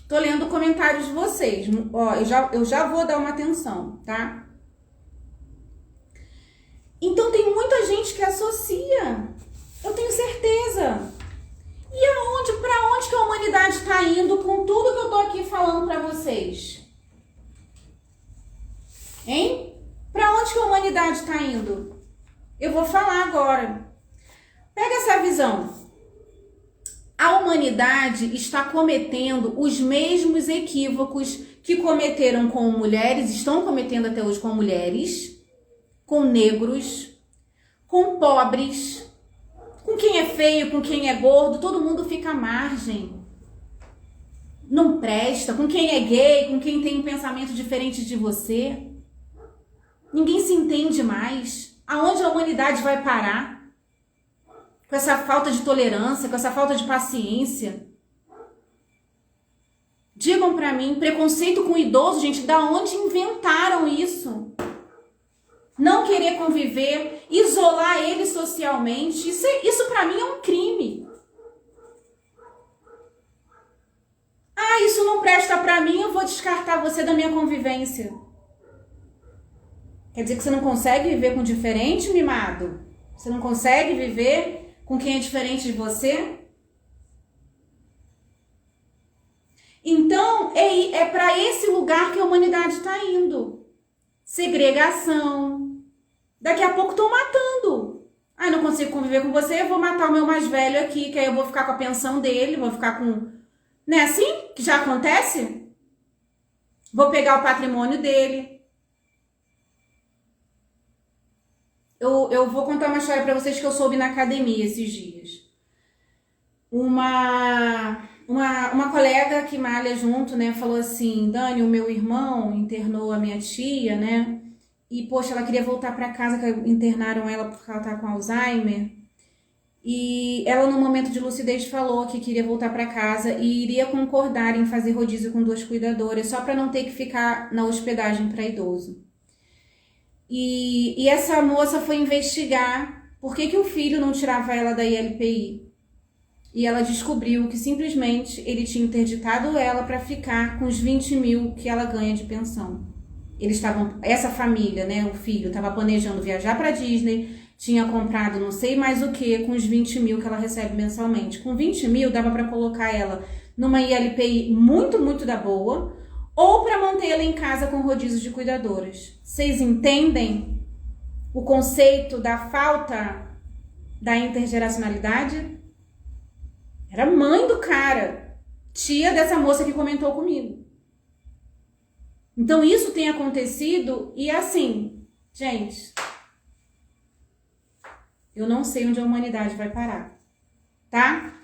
Tô lendo comentários de vocês. Ó, eu já vou dar uma atenção, tá? Então tem muita gente que associa. Eu tenho certeza. E pra onde que a humanidade tá indo com tudo que eu tô aqui falando pra vocês? Hein? Pra onde que a humanidade tá indo? Eu vou falar agora. Pega essa visão. A humanidade está cometendo os mesmos equívocos que cometeram com mulheres, estão cometendo até hoje com mulheres, com negros, com pobres, com quem é feio, com quem é gordo, todo mundo fica à margem. Não presta, com quem é gay, com quem tem um pensamento diferente de você. Ninguém se entende mais. Aonde a humanidade vai parar? Com essa falta de tolerância, com essa falta de paciência. Digam pra mim, preconceito com idoso, gente, da onde inventaram isso? Não querer conviver, isolar ele socialmente, isso pra mim é um crime. Ah, isso não presta pra mim, eu vou descartar você da minha convivência. Quer dizer que você não consegue viver com diferente, mimado? Você não consegue viver com quem é diferente de você? Então, é para esse lugar que a humanidade está indo. Segregação. Daqui a pouco estão matando. Ah, não consigo conviver com você, eu vou matar o meu mais velho aqui, que aí eu vou ficar com a pensão dele, vou ficar com... Não é assim que já acontece? Vou pegar o patrimônio dele. Eu vou contar uma história para vocês que eu soube na academia esses dias. Uma colega que malha junto, né, falou assim: Dani, o meu irmão internou a minha tia, né, e poxa, ela queria voltar para casa, que internaram ela porque ela tá com Alzheimer, e ela no momento de lucidez falou que queria voltar para casa e iria concordar em fazer rodízio com 2 cuidadoras, só para não ter que ficar na hospedagem para idoso. E essa moça foi investigar por que o filho não tirava ela da ILPI. E ela descobriu que simplesmente ele tinha interditado ela para ficar com os 20 mil que ela ganha de pensão. Eles estavam, essa família, né, o filho, estava planejando viajar para Disney, tinha comprado não sei mais o que com os 20 mil que ela recebe mensalmente. Com 20 mil dava para colocar ela numa ILPI muito, muito da boa, ou para mantê-la em casa com rodízio de cuidadoras. Vocês entendem o conceito da falta da intergeracionalidade? Era mãe do cara, tia dessa moça que comentou comigo. Então isso tem acontecido e assim, gente, eu não sei onde a humanidade vai parar, tá?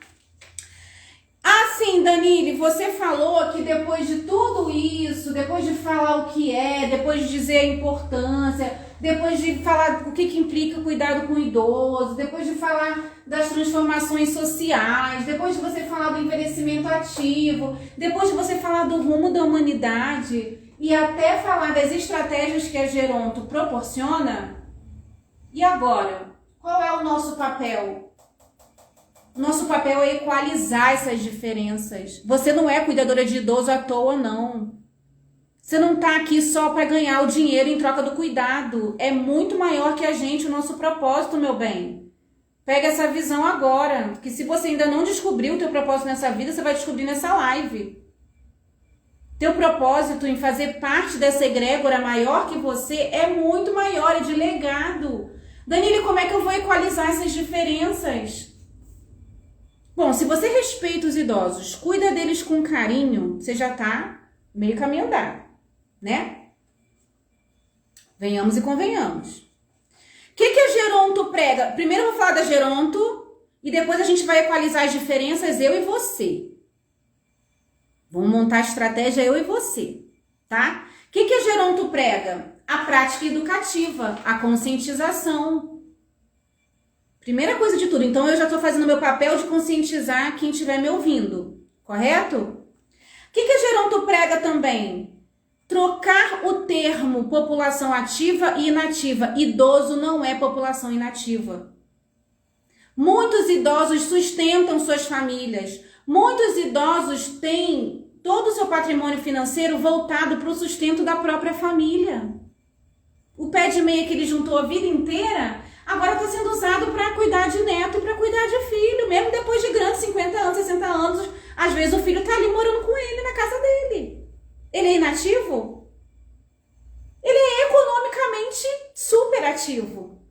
Assim, Danile, você falou que depois de tudo isso, depois de falar o que é, depois de dizer a importância, depois de falar o que implica cuidado com o idoso, depois de falar das transformações sociais, depois de você falar do envelhecimento ativo, depois de você falar do rumo da humanidade e até falar das estratégias que a Geronto proporciona, e agora? Qual é o nosso papel? Nosso papel é equalizar essas diferenças. Você não é cuidadora de idoso à toa, não. Você não tá aqui só para ganhar o dinheiro em troca do cuidado. É muito maior que a gente o nosso propósito, meu bem. Pega essa visão agora, que se você ainda não descobriu o teu propósito nessa vida, você vai descobrir nessa live. Teu propósito em fazer parte dessa egrégora maior que você é muito maior, é de legado. Danile, como é que eu vou equalizar essas diferenças? Bom, se você respeita os idosos, cuida deles com carinho, você já tá meio caminho andado, né? Venhamos e convenhamos. O que a Geronto prega? Primeiro eu vou falar da Geronto e depois a gente vai equalizar as diferenças, eu e você. Vamos montar a estratégia eu e você, tá? O que a Geronto prega? A prática educativa, a conscientização. Primeira coisa de tudo. Então, eu já estou fazendo meu papel de conscientizar quem estiver me ouvindo, correto? O que a Geronto prega também? Trocar o termo população ativa e inativa. Idoso não é população inativa. Muitos idosos sustentam suas famílias. Muitos idosos têm todo o seu patrimônio financeiro voltado para o sustento da própria família. O pé de meia que ele juntou a vida inteira, agora está sendo usado para cuidar de neto e para cuidar de filho, mesmo depois de grande, 50 anos, 60 anos. Às vezes o filho está ali morando com ele na casa dele. Ele é inativo? Ele é economicamente super ativo.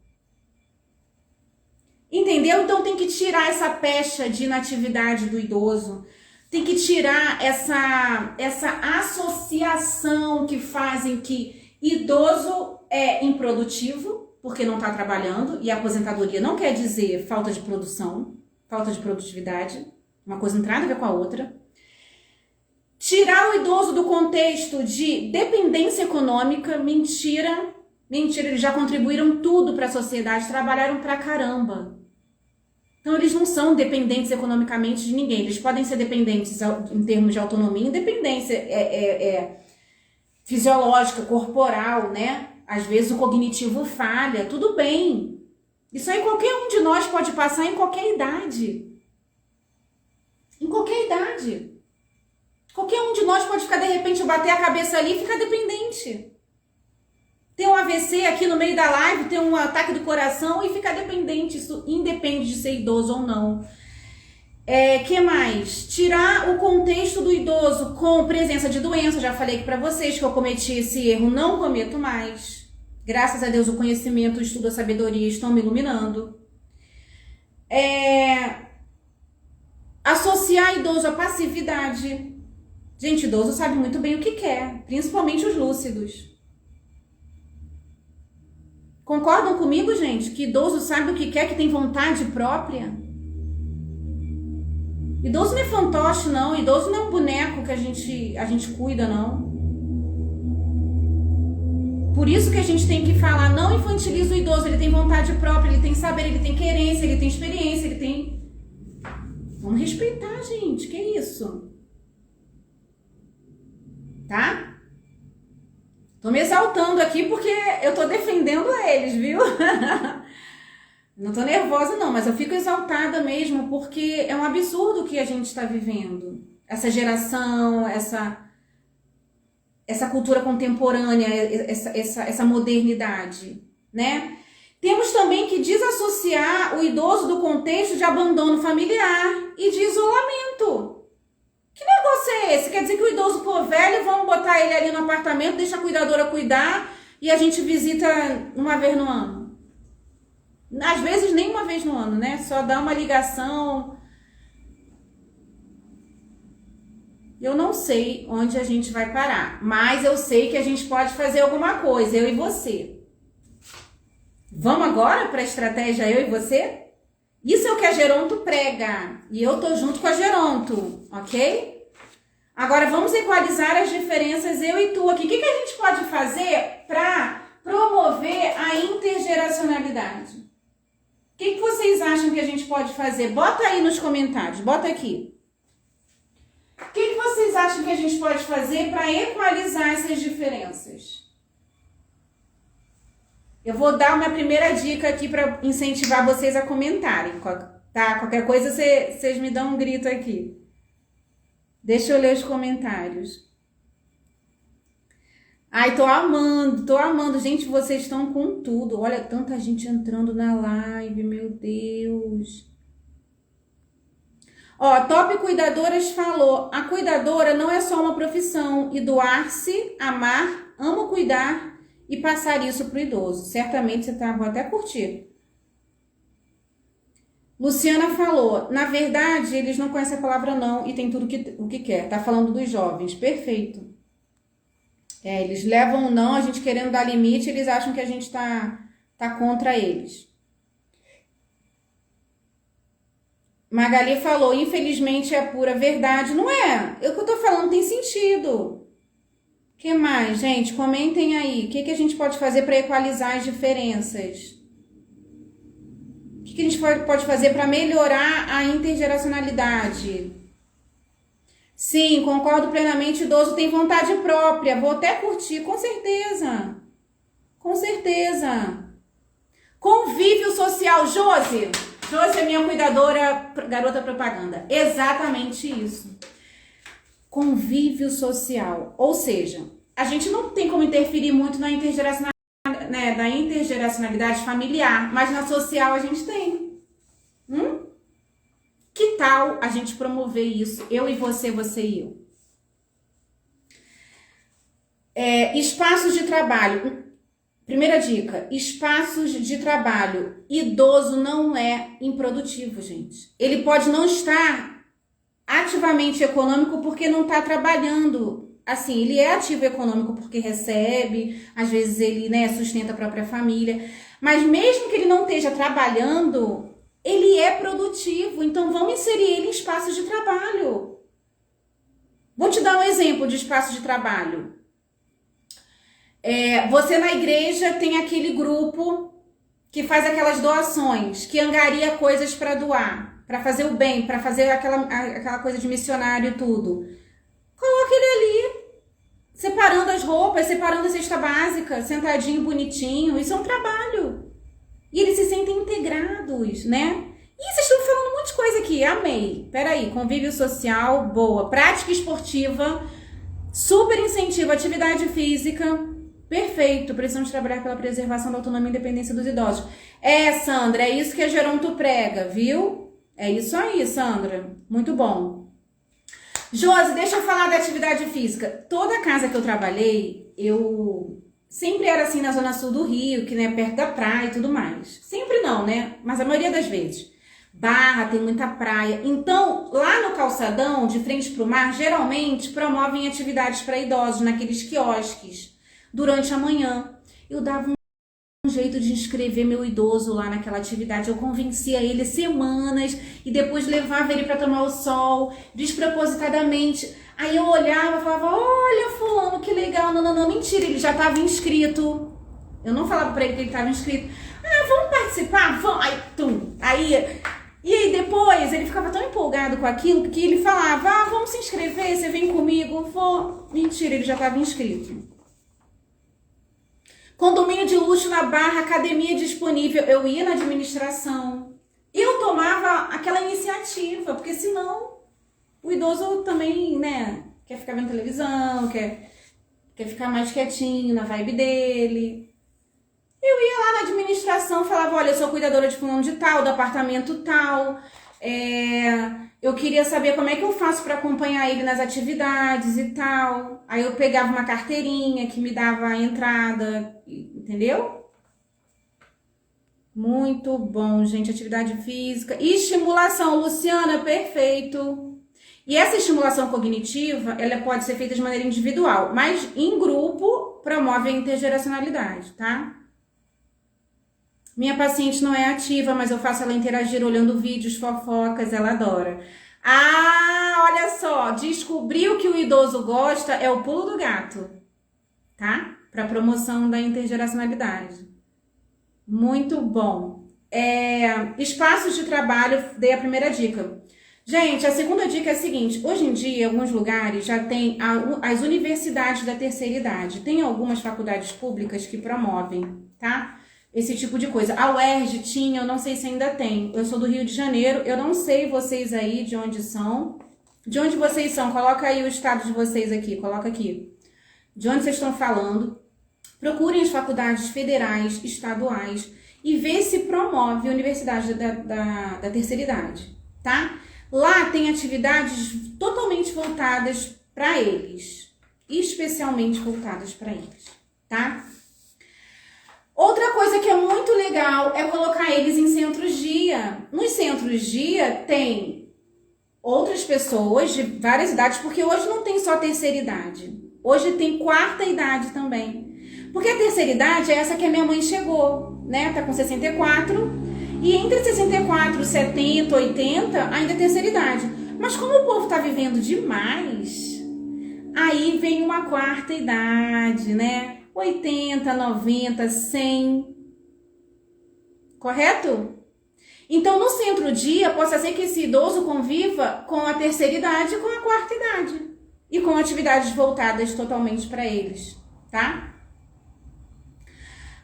Entendeu? Então tem que tirar essa pecha de inatividade do idoso. Tem que tirar essa associação que fazem que idoso é improdutivo, porque não está trabalhando, e a aposentadoria não quer dizer falta de produção, falta de produtividade. Uma coisa não tem nada a ver com a outra. Tirar o idoso do contexto de dependência econômica, mentira. Mentira, eles já contribuíram tudo para a sociedade, trabalharam pra caramba. Então, eles não são dependentes economicamente de ninguém. Eles podem ser dependentes em termos de autonomia, independência fisiológica, corporal, né? Às vezes o cognitivo falha, tudo bem. Isso aí qualquer um de nós pode passar em qualquer idade. Em qualquer idade. Qualquer um de nós pode ficar, de repente, bater a cabeça ali e ficar dependente. Ter um AVC aqui no meio da live, ter um ataque do coração e ficar dependente. Isso independe de ser idoso ou não. Que mais? Tirar o contexto do idoso com presença de doença. Já falei aqui pra vocês que eu cometi esse erro, não cometo mais. Graças a Deus o conhecimento, o estudo, a sabedoria estão me iluminando. Associar idoso à passividade. Gente, idoso sabe muito bem o que quer, principalmente os lúcidos. Concordam comigo, gente? Que idoso sabe o que quer, que tem vontade própria? Idoso não é fantoche, não. Idoso não é um boneco que a gente cuida, não. Por isso que a gente tem que falar, não infantiliza o idoso. Ele tem vontade própria, ele tem saber, ele tem querência, ele tem experiência, ele tem... Vamos respeitar, gente. Que isso? Tá? Tô me exaltando aqui porque eu tô defendendo eles, viu? Não tô nervosa não, mas eu fico exaltada mesmo porque é um absurdo o que a gente está vivendo. Essa geração, essa cultura contemporânea, essa modernidade, né? Temos também que desassociar o idoso do contexto de abandono familiar e de isolamento. Que negócio é esse? Quer dizer que o idoso for velho, vamos botar ele ali no apartamento, deixa a cuidadora cuidar e a gente visita uma vez no ano? Às vezes nem uma vez no ano, né? Só dá uma ligação. Eu não sei onde a gente vai parar, mas eu sei que a gente pode fazer alguma coisa, eu e você. Vamos agora para a estratégia eu e você? Isso é o que a Geronto prega. E eu tô junto com a Geronto, ok? Agora vamos equalizar as diferenças eu e tu aqui. O que a gente pode fazer para promover a intergeracionalidade? O que vocês acham que a gente pode fazer? Bota aí nos comentários, bota aqui. O que vocês acham que a gente pode fazer para equalizar essas diferenças? Eu vou dar uma primeira dica aqui para incentivar vocês a comentarem, tá? Qualquer coisa vocês me dão um grito aqui. Deixa eu ler os comentários. Ai, tô amando. Gente, vocês estão com tudo. Olha, tanta gente entrando na live, meu Deus. Ó, Top Cuidadoras falou, a cuidadora não é só uma profissão, e doar-se, amar, amo cuidar e passar isso pro idoso. Certamente você vou até curtir. Luciana falou, na verdade, eles não conhecem a palavra não e tem tudo o que quer. Tá falando dos jovens, perfeito. Eles levam o não, a gente querendo dar limite, eles acham que a gente tá contra eles. Magali falou, infelizmente é a pura verdade. Não é? O que eu tô falando tem sentido. O que mais, gente? Comentem aí. O que a gente pode fazer para equalizar as diferenças? O que a gente pode fazer para melhorar a intergeracionalidade? Sim, concordo plenamente. O idoso tem vontade própria. Vou até curtir, com certeza. Com certeza. Convívio social. Josi é minha cuidadora, garota propaganda. Exatamente isso. Convívio social. Ou seja, a gente não tem como interferir muito na intergeracionalidade, né, da intergeracionalidade familiar, mas na social a gente tem. Que tal a gente promover isso? Eu e você, você e eu. Espaços de trabalho. Primeira dica, espaços de trabalho. Idoso não é improdutivo, gente. Ele pode não estar ativamente econômico porque não está trabalhando. Assim, ele é ativo econômico porque recebe, às vezes ele, né, sustenta a própria família. Mas mesmo que ele não esteja trabalhando, ele é produtivo. Então vamos inserir ele em espaços de trabalho. Vou te dar um exemplo de espaço de trabalho. Você na igreja tem aquele grupo que faz aquelas doações, que angaria coisas para doar, para fazer o bem, para fazer aquela coisa de missionário e tudo. Coloca ele ali, separando as roupas, separando a cesta básica, sentadinho, bonitinho. Isso é um trabalho. E eles se sentem integrados, né? E vocês estão falando um monte de coisa aqui, amei. Peraí, convívio social, boa. Prática esportiva, super incentivo, atividade física. Perfeito, precisamos trabalhar pela preservação da autonomia e independência dos idosos. Sandra, é isso que a Geronto prega, viu? É isso aí, Sandra. Muito bom. Josi, deixa eu falar da atividade física. Toda casa que eu trabalhei, eu sempre era assim na zona sul do Rio, que né, perto da praia e tudo mais. Sempre não, né? Mas a maioria das vezes. Barra, tem muita praia. Então, lá no calçadão, de frente para o mar, geralmente promovem atividades para idosos, naqueles quiosques. Durante a manhã, eu dava um jeito de inscrever meu idoso lá naquela atividade. Eu convencia ele semanas e depois levava ele para tomar o sol, despropositadamente. Aí eu olhava e falava, olha fulano, que legal, não, mentira, ele já estava inscrito. Eu não falava para ele que ele estava inscrito. Vamos participar? Vamos. E aí depois ele ficava tão empolgado com aquilo que ele falava, vamos se inscrever, você vem comigo? Vou. Mentira, ele já estava inscrito. Condomínio de luxo na Barra, academia disponível. Eu ia na administração. Eu tomava aquela iniciativa, porque senão o idoso também, né, quer ficar vendo televisão, quer ficar mais quietinho na vibe dele. Eu ia lá na administração, falava, olha, eu sou cuidadora de fulano de tal, do apartamento tal. Eu queria saber como é que eu faço para acompanhar ele nas atividades e tal. Aí eu pegava uma carteirinha que me dava a entrada, entendeu? Muito bom, gente. Atividade física. Estimulação, Luciana, perfeito. E essa estimulação cognitiva, ela pode ser feita de maneira individual, mas em grupo promove a intergeracionalidade, tá? Minha paciente não é ativa, mas eu faço ela interagir olhando vídeos, fofocas, ela adora. Olha só, descobriu que o idoso gosta é o pulo do gato, tá? Para promoção da intergeracionalidade. Muito bom. Espaços de trabalho, dei a primeira dica. Gente, a segunda dica é a seguinte, hoje em dia, em alguns lugares já tem as universidades da terceira idade. Tem algumas faculdades públicas que promovem, tá? Esse tipo de coisa. A UERJ tinha, eu não sei se ainda tem. Eu sou do Rio de Janeiro, eu não sei vocês aí de onde são. De onde vocês são? Coloca aí o estado de vocês aqui, coloca aqui. De onde vocês estão falando. Procurem as faculdades federais, estaduais e vê se promove a universidade da terceira idade, tá? Lá tem atividades totalmente voltadas para eles, especialmente voltadas para eles, tá? Outra coisa que é muito legal é colocar eles em centros-dia. Nos centros-dia tem outras pessoas de várias idades, porque hoje não tem só terceira idade. Hoje tem quarta idade também. Porque a terceira idade é essa que a minha mãe chegou, né? Tá com 64. E entre 64, 70, 80, ainda é terceira idade. Mas como o povo tá vivendo demais, aí vem uma quarta idade, né? 80, 90, 100. Correto? Então, no centro-dia, possa ser que esse idoso conviva com a terceira idade e com a quarta idade. E com atividades voltadas totalmente para eles, tá?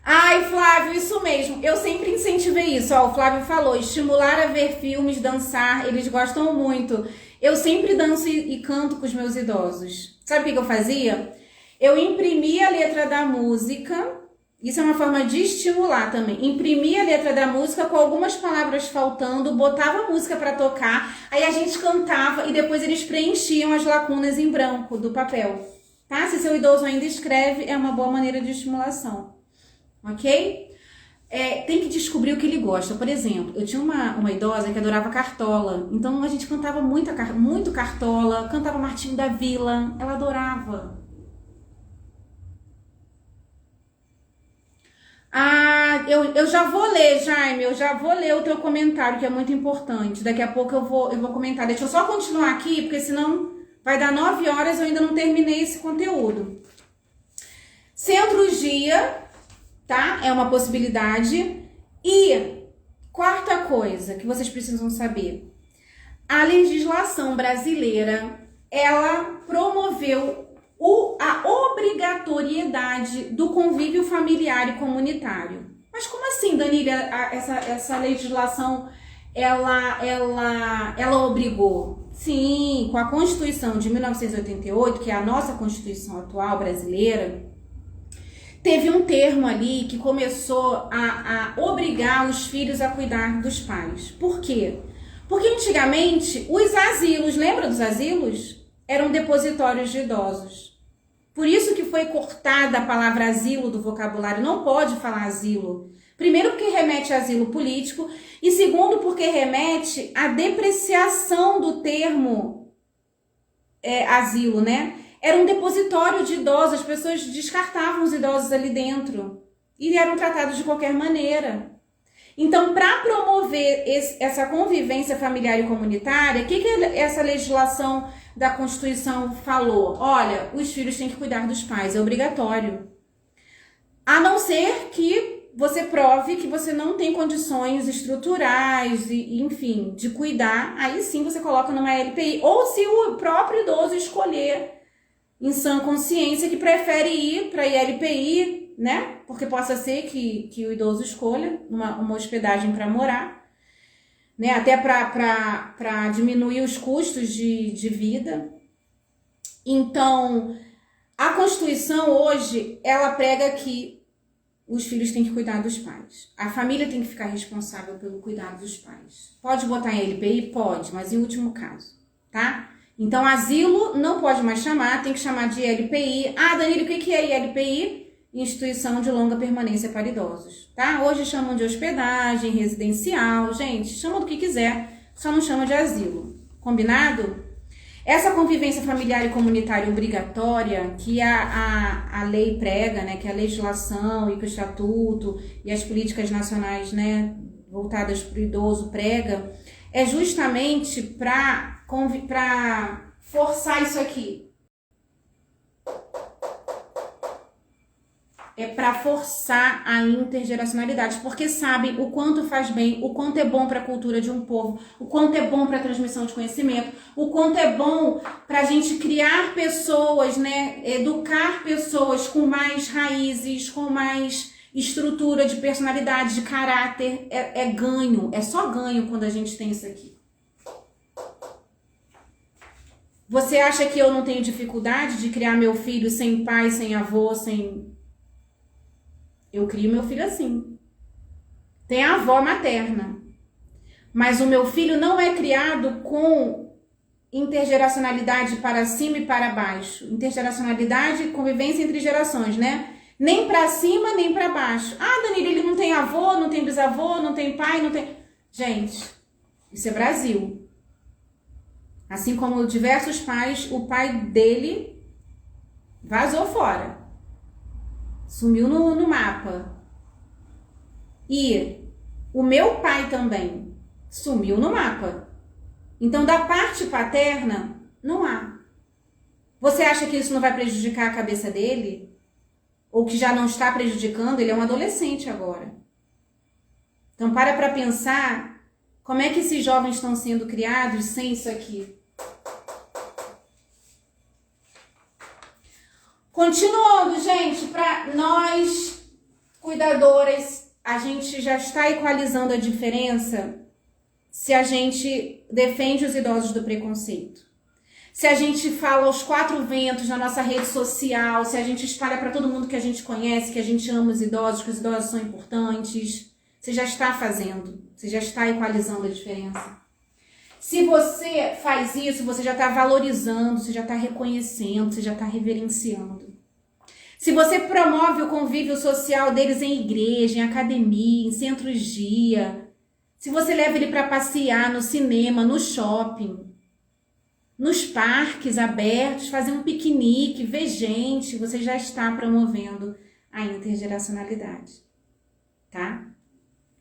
Ai, Flávio, isso mesmo. Eu sempre incentivei isso. Ó, o Flávio falou, estimular a ver filmes, dançar, eles gostam muito. Eu sempre danço e canto com os meus idosos. Sabe o que eu fazia? Eu imprimia a letra da música. Isso é uma forma de estimular também. Imprimia a letra da música com algumas palavras faltando, botava a música para tocar, aí a gente cantava e depois eles preenchiam as lacunas em branco do papel. Tá? Se seu idoso ainda escreve, é uma boa maneira de estimulação. Ok? Tem que descobrir o que ele gosta. Por exemplo, eu tinha uma idosa que adorava Cartola. Então a gente cantava muito Cartola, cantava Martinho da Vila. Ela adorava. Ah, eu já vou ler, Jaime, eu já vou ler o teu comentário, que é muito importante. Daqui a pouco eu vou comentar. Deixa eu só continuar aqui, porque senão vai dar 9 horas e eu ainda não terminei esse conteúdo. Centro-dia, tá? É uma possibilidade. E quarta coisa que vocês precisam saber. A legislação brasileira, ela promoveu a obrigatoriedade do convívio familiar e comunitário. Mas como assim, Danila, essa legislação, ela obrigou? Sim, com a Constituição de 1988, que é a nossa Constituição atual brasileira, teve um termo ali que começou a obrigar os filhos a cuidar dos pais. Por quê? Porque antigamente os asilos, lembra dos asilos? Eram depositórios de idosos. Por isso que foi cortada a palavra asilo do vocabulário, não pode falar asilo. Primeiro porque remete a asilo político e segundo porque remete à depreciação do termo asilo, né? Era um depositório de idosos, as pessoas descartavam os idosos ali dentro e eram tratados de qualquer maneira. Então, para promover essa convivência familiar e comunitária, o que essa legislação da Constituição falou? Olha, os filhos têm que cuidar dos pais, é obrigatório. A não ser que você prove que você não tem condições estruturais, enfim, de cuidar, aí sim você coloca numa LPI. Ou se o próprio idoso escolher, em sã consciência, que prefere ir para a LPI, né? Porque possa ser que o idoso escolha uma hospedagem para morar, né? Até para diminuir os custos de vida. Então, a Constituição hoje, ela prega que os filhos têm que cuidar dos pais. A família tem que ficar responsável pelo cuidado dos pais. Pode botar em LPI? Pode, mas em último caso, tá? Então, asilo não pode mais chamar, tem que chamar de LPI. Ah, Danilo, o que é LPI? Instituição de longa permanência para idosos, tá? Hoje chamam de hospedagem, residencial, gente, chama do que quiser, só não chama de asilo. Combinado? Essa convivência familiar e comunitária obrigatória que a lei prega, né, que a legislação e que o estatuto e as políticas nacionais, né, voltadas para o idoso prega, é justamente para forçar isso aqui. É para forçar a intergeracionalidade, porque sabem o quanto faz bem, o quanto é bom para a cultura de um povo, o quanto é bom para a transmissão de conhecimento, o quanto é bom para a gente criar pessoas, né, educar pessoas com mais raízes, com mais estrutura de personalidade, de caráter. É ganho, é só ganho quando a gente tem isso aqui. Você acha que eu não tenho dificuldade de criar meu filho sem pai, sem avô, sem... Eu crio meu filho assim. Tem a avó materna. Mas o meu filho não é criado com intergeracionalidade para cima e para baixo. Intergeracionalidade e convivência entre gerações, né? Nem para cima, nem para baixo. Ah, Danilo, ele não tem avô, não tem bisavô, não tem pai, não tem... Gente, isso é Brasil. Assim como diversos pais, o pai dele vazou fora. Sumiu no mapa. E O meu pai também sumiu no mapa. Então, da parte paterna, não há. Você acha que isso não vai prejudicar a cabeça dele? Ou que já não está prejudicando? Ele é um adolescente agora. Então, para pensar como é que esses jovens estão sendo criados sem isso aqui. Continuando, gente, para nós, cuidadoras, a gente já está equalizando a diferença se a gente defende os idosos do preconceito. Se a gente fala aos quatro ventos na nossa rede social, se a gente espalha para todo mundo que a gente conhece, que a gente ama os idosos, que os idosos são importantes, você já está fazendo, você já está equalizando a diferença. Se você faz isso, você já está valorizando, você já está reconhecendo, você já está reverenciando. Se você promove o convívio social deles em igreja, em academia, em centros-dia, se você leva ele para passear no cinema, no shopping, nos parques abertos, fazer um piquenique, ver gente, você já está promovendo a intergeracionalidade, tá?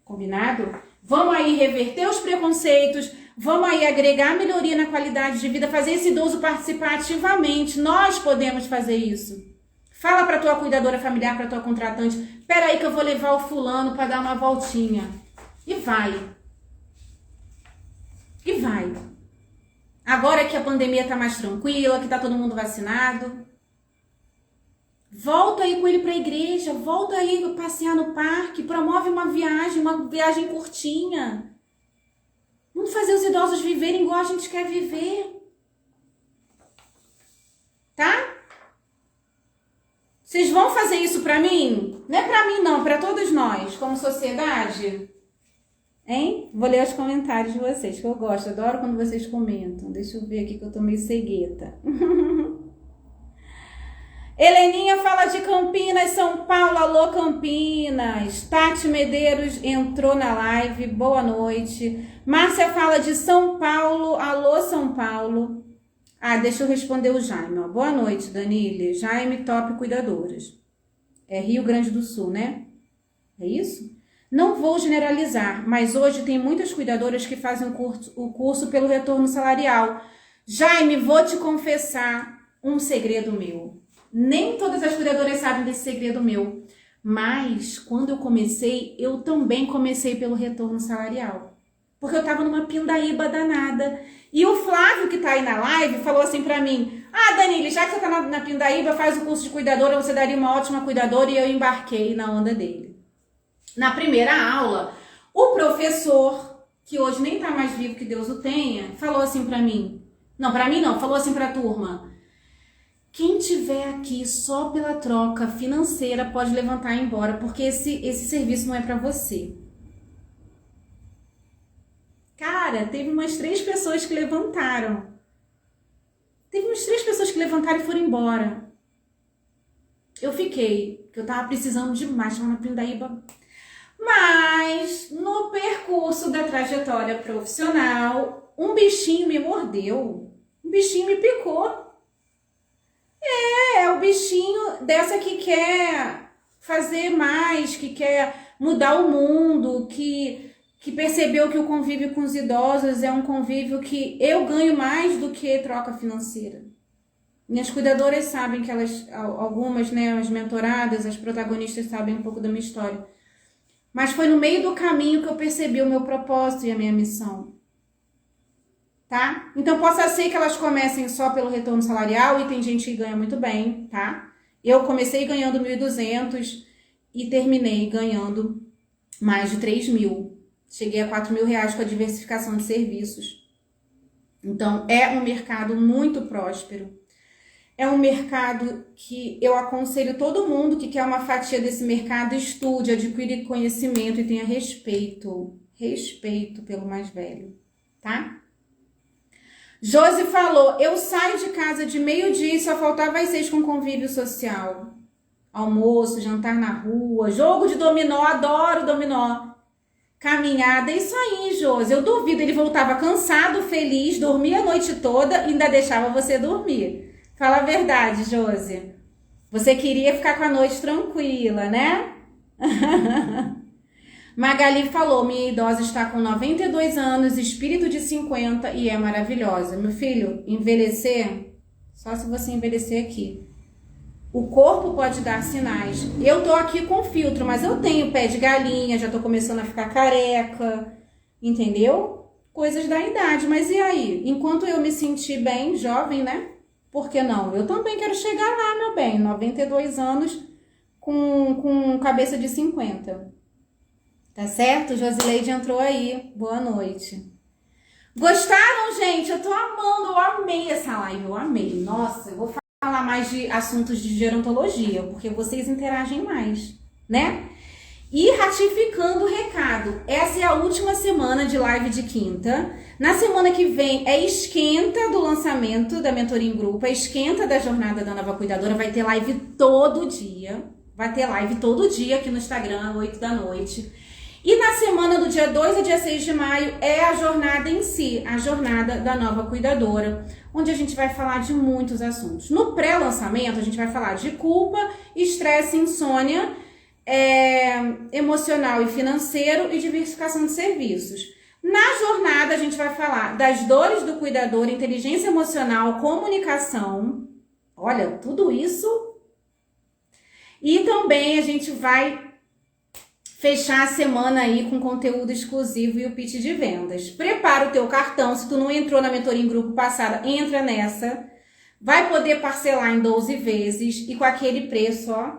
Combinado? Vamos aí reverter os preconceitos, vamos aí agregar melhoria na qualidade de vida, fazer esse idoso participar ativamente. Nós podemos fazer isso. Fala para tua cuidadora familiar, para tua contratante, peraí que eu vou levar o fulano para dar uma voltinha. E vai. E vai. Agora que a pandemia tá mais tranquila, que tá todo mundo vacinado, volta aí com ele para a igreja, volta aí passear no parque, promove uma viagem curtinha. Vamos fazer os idosos viverem igual a gente quer viver. Tá? Vocês vão fazer isso para mim? Não é para mim não, para todos nós, como sociedade. Hein? Vou ler os comentários de vocês, que eu gosto, adoro quando vocês comentam. Deixa eu ver aqui que eu tô meio cegueta. Heleninha fala de Campinas, São Paulo. Alô, Campinas. Tati Medeiros entrou na live. Boa noite. Márcia fala de São Paulo. Alô, São Paulo. Deixa eu responder o Jaime. Ó. Boa noite, Danile. Jaime, top cuidadoras. É Rio Grande do Sul, né? É isso? Não vou generalizar, mas hoje tem muitas cuidadoras que fazem o curso pelo retorno salarial. Jaime, vou te confessar um segredo meu. Nem todas as cuidadoras sabem desse segredo meu. Mas, quando eu comecei, eu também comecei pelo retorno salarial. Porque eu tava numa pindaíba danada. E o Flávio, que tá aí na live, falou assim pra mim, Danile, já que você tá na pindaíba, faz o curso de cuidadora, você daria uma ótima cuidadora, e eu embarquei na onda dele. Na primeira aula, o professor, que hoje nem tá mais vivo, que Deus o tenha, falou assim pra mim, falou assim pra turma, quem tiver aqui só pela troca financeira pode levantar e ir embora, porque esse serviço não é pra você. Cara, teve umas 3 pessoas que levantaram. E foram embora. Eu fiquei, porque eu tava precisando demais, tava na pindaíba. Mas, no percurso da trajetória profissional, um bichinho me mordeu. Um bichinho me picou. É o bichinho dessa que quer fazer mais, que quer mudar o mundo, que percebeu que o convívio com os idosos é um convívio que eu ganho mais do que troca financeira. Minhas cuidadoras sabem que algumas, né, as mentoradas, as protagonistas sabem um pouco da minha história. Mas foi no meio do caminho que eu percebi o meu propósito e a minha missão. Tá? Então, possa ser que elas comecem só pelo retorno salarial e tem gente que ganha muito bem, tá? Eu comecei ganhando 1.200 e terminei ganhando mais de 3.000. Cheguei a 4.000 reais com a diversificação de serviços. Então, é um mercado muito próspero. É um mercado que eu aconselho todo mundo que quer uma fatia desse mercado, estude, adquire conhecimento e tenha respeito. Respeito pelo mais velho, tá? Josi falou, eu saio de casa de meio-dia e só faltava às 6 com convívio social. Almoço, jantar na rua, jogo de dominó, adoro dominó. Caminhada, isso aí, Josi. Eu duvido, ele voltava cansado, feliz, dormia a noite toda e ainda deixava você dormir. Fala a verdade, Josi. Você queria ficar com a noite tranquila, né? Magali falou, minha idosa está com 92 anos, espírito de 50 e é maravilhosa. Meu filho, envelhecer, só se você envelhecer aqui. O corpo pode dar sinais. Eu tô aqui com filtro, mas eu tenho pé de galinha, já tô começando a ficar careca, entendeu? Coisas da idade, mas e aí? Enquanto eu me sentir bem, jovem, né? Por que não? Eu também quero chegar lá, meu bem, 92 anos com cabeça de 50. Tá certo? Josileide entrou aí. Boa noite. Gostaram, gente? Eu tô amando, eu amei essa live, eu amei. Nossa, eu vou falar mais de assuntos de gerontologia, porque vocês interagem mais, né? E ratificando o recado, essa é a última semana de live de quinta. Na semana que vem é esquenta do lançamento da mentoria em grupo, é esquenta da jornada da nova cuidadora, vai ter live todo dia. Vai ter live todo dia aqui no Instagram, às 8 da noite. E na semana do dia 2 a dia 6 de maio é a jornada em si, a jornada da nova cuidadora, onde a gente vai falar de muitos assuntos. No pré-lançamento, a gente vai falar de culpa, estresse, insônia, emocional e financeiro e diversificação de serviços. Na jornada, a gente vai falar das dores do cuidador, inteligência emocional, comunicação, olha, tudo isso. E também a gente vai fechar a semana aí com conteúdo exclusivo e o pitch de vendas. Prepara o teu cartão, se tu não entrou na mentoria em grupo passada, entra nessa. Vai poder parcelar em 12 vezes e com aquele preço, ó,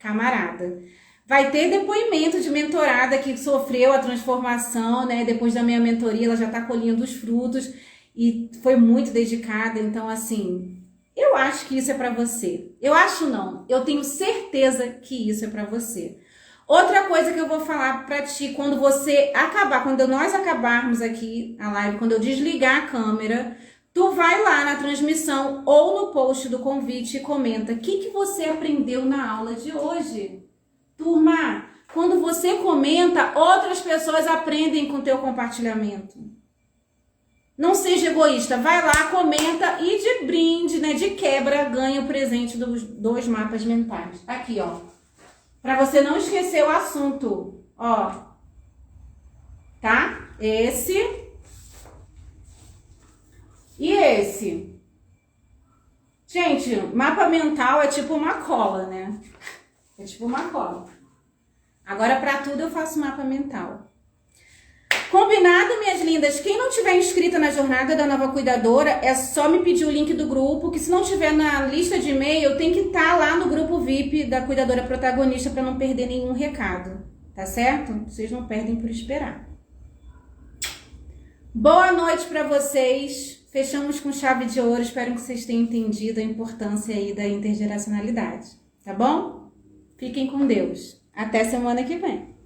camarada. Vai ter depoimento de mentorada que sofreu a transformação, né? Depois da minha mentoria, ela já tá colhendo os frutos e foi muito dedicada. Então, assim, eu acho que isso é pra você. Eu acho não, eu tenho certeza que isso é pra você. Outra coisa que eu vou falar pra ti, quando você acabar, quando nós acabarmos aqui a live, quando eu desligar a câmera, tu vai lá na transmissão ou no post do convite e comenta o que você aprendeu na aula de hoje. Turma, quando você comenta, outras pessoas aprendem com o teu compartilhamento. Não seja egoísta, vai lá, comenta e de brinde, né, de quebra, ganha o presente dos 2 mapas mentais. Aqui, ó. Pra você não esquecer o assunto, ó, tá? Esse e esse. Gente, mapa mental é tipo uma cola, né? É tipo uma cola. Agora, pra tudo eu faço mapa mental. Combinado, minhas lindas? Quem não tiver inscrita na jornada da nova cuidadora, é só me pedir o link do grupo, que se não tiver na lista de e-mail, tem que estar lá no grupo VIP da cuidadora protagonista para não perder nenhum recado, tá certo? Vocês não perdem por esperar. Boa noite para vocês. Fechamos com chave de ouro. Espero que vocês tenham entendido a importância aí da intergeracionalidade, tá bom? Fiquem com Deus. Até semana que vem.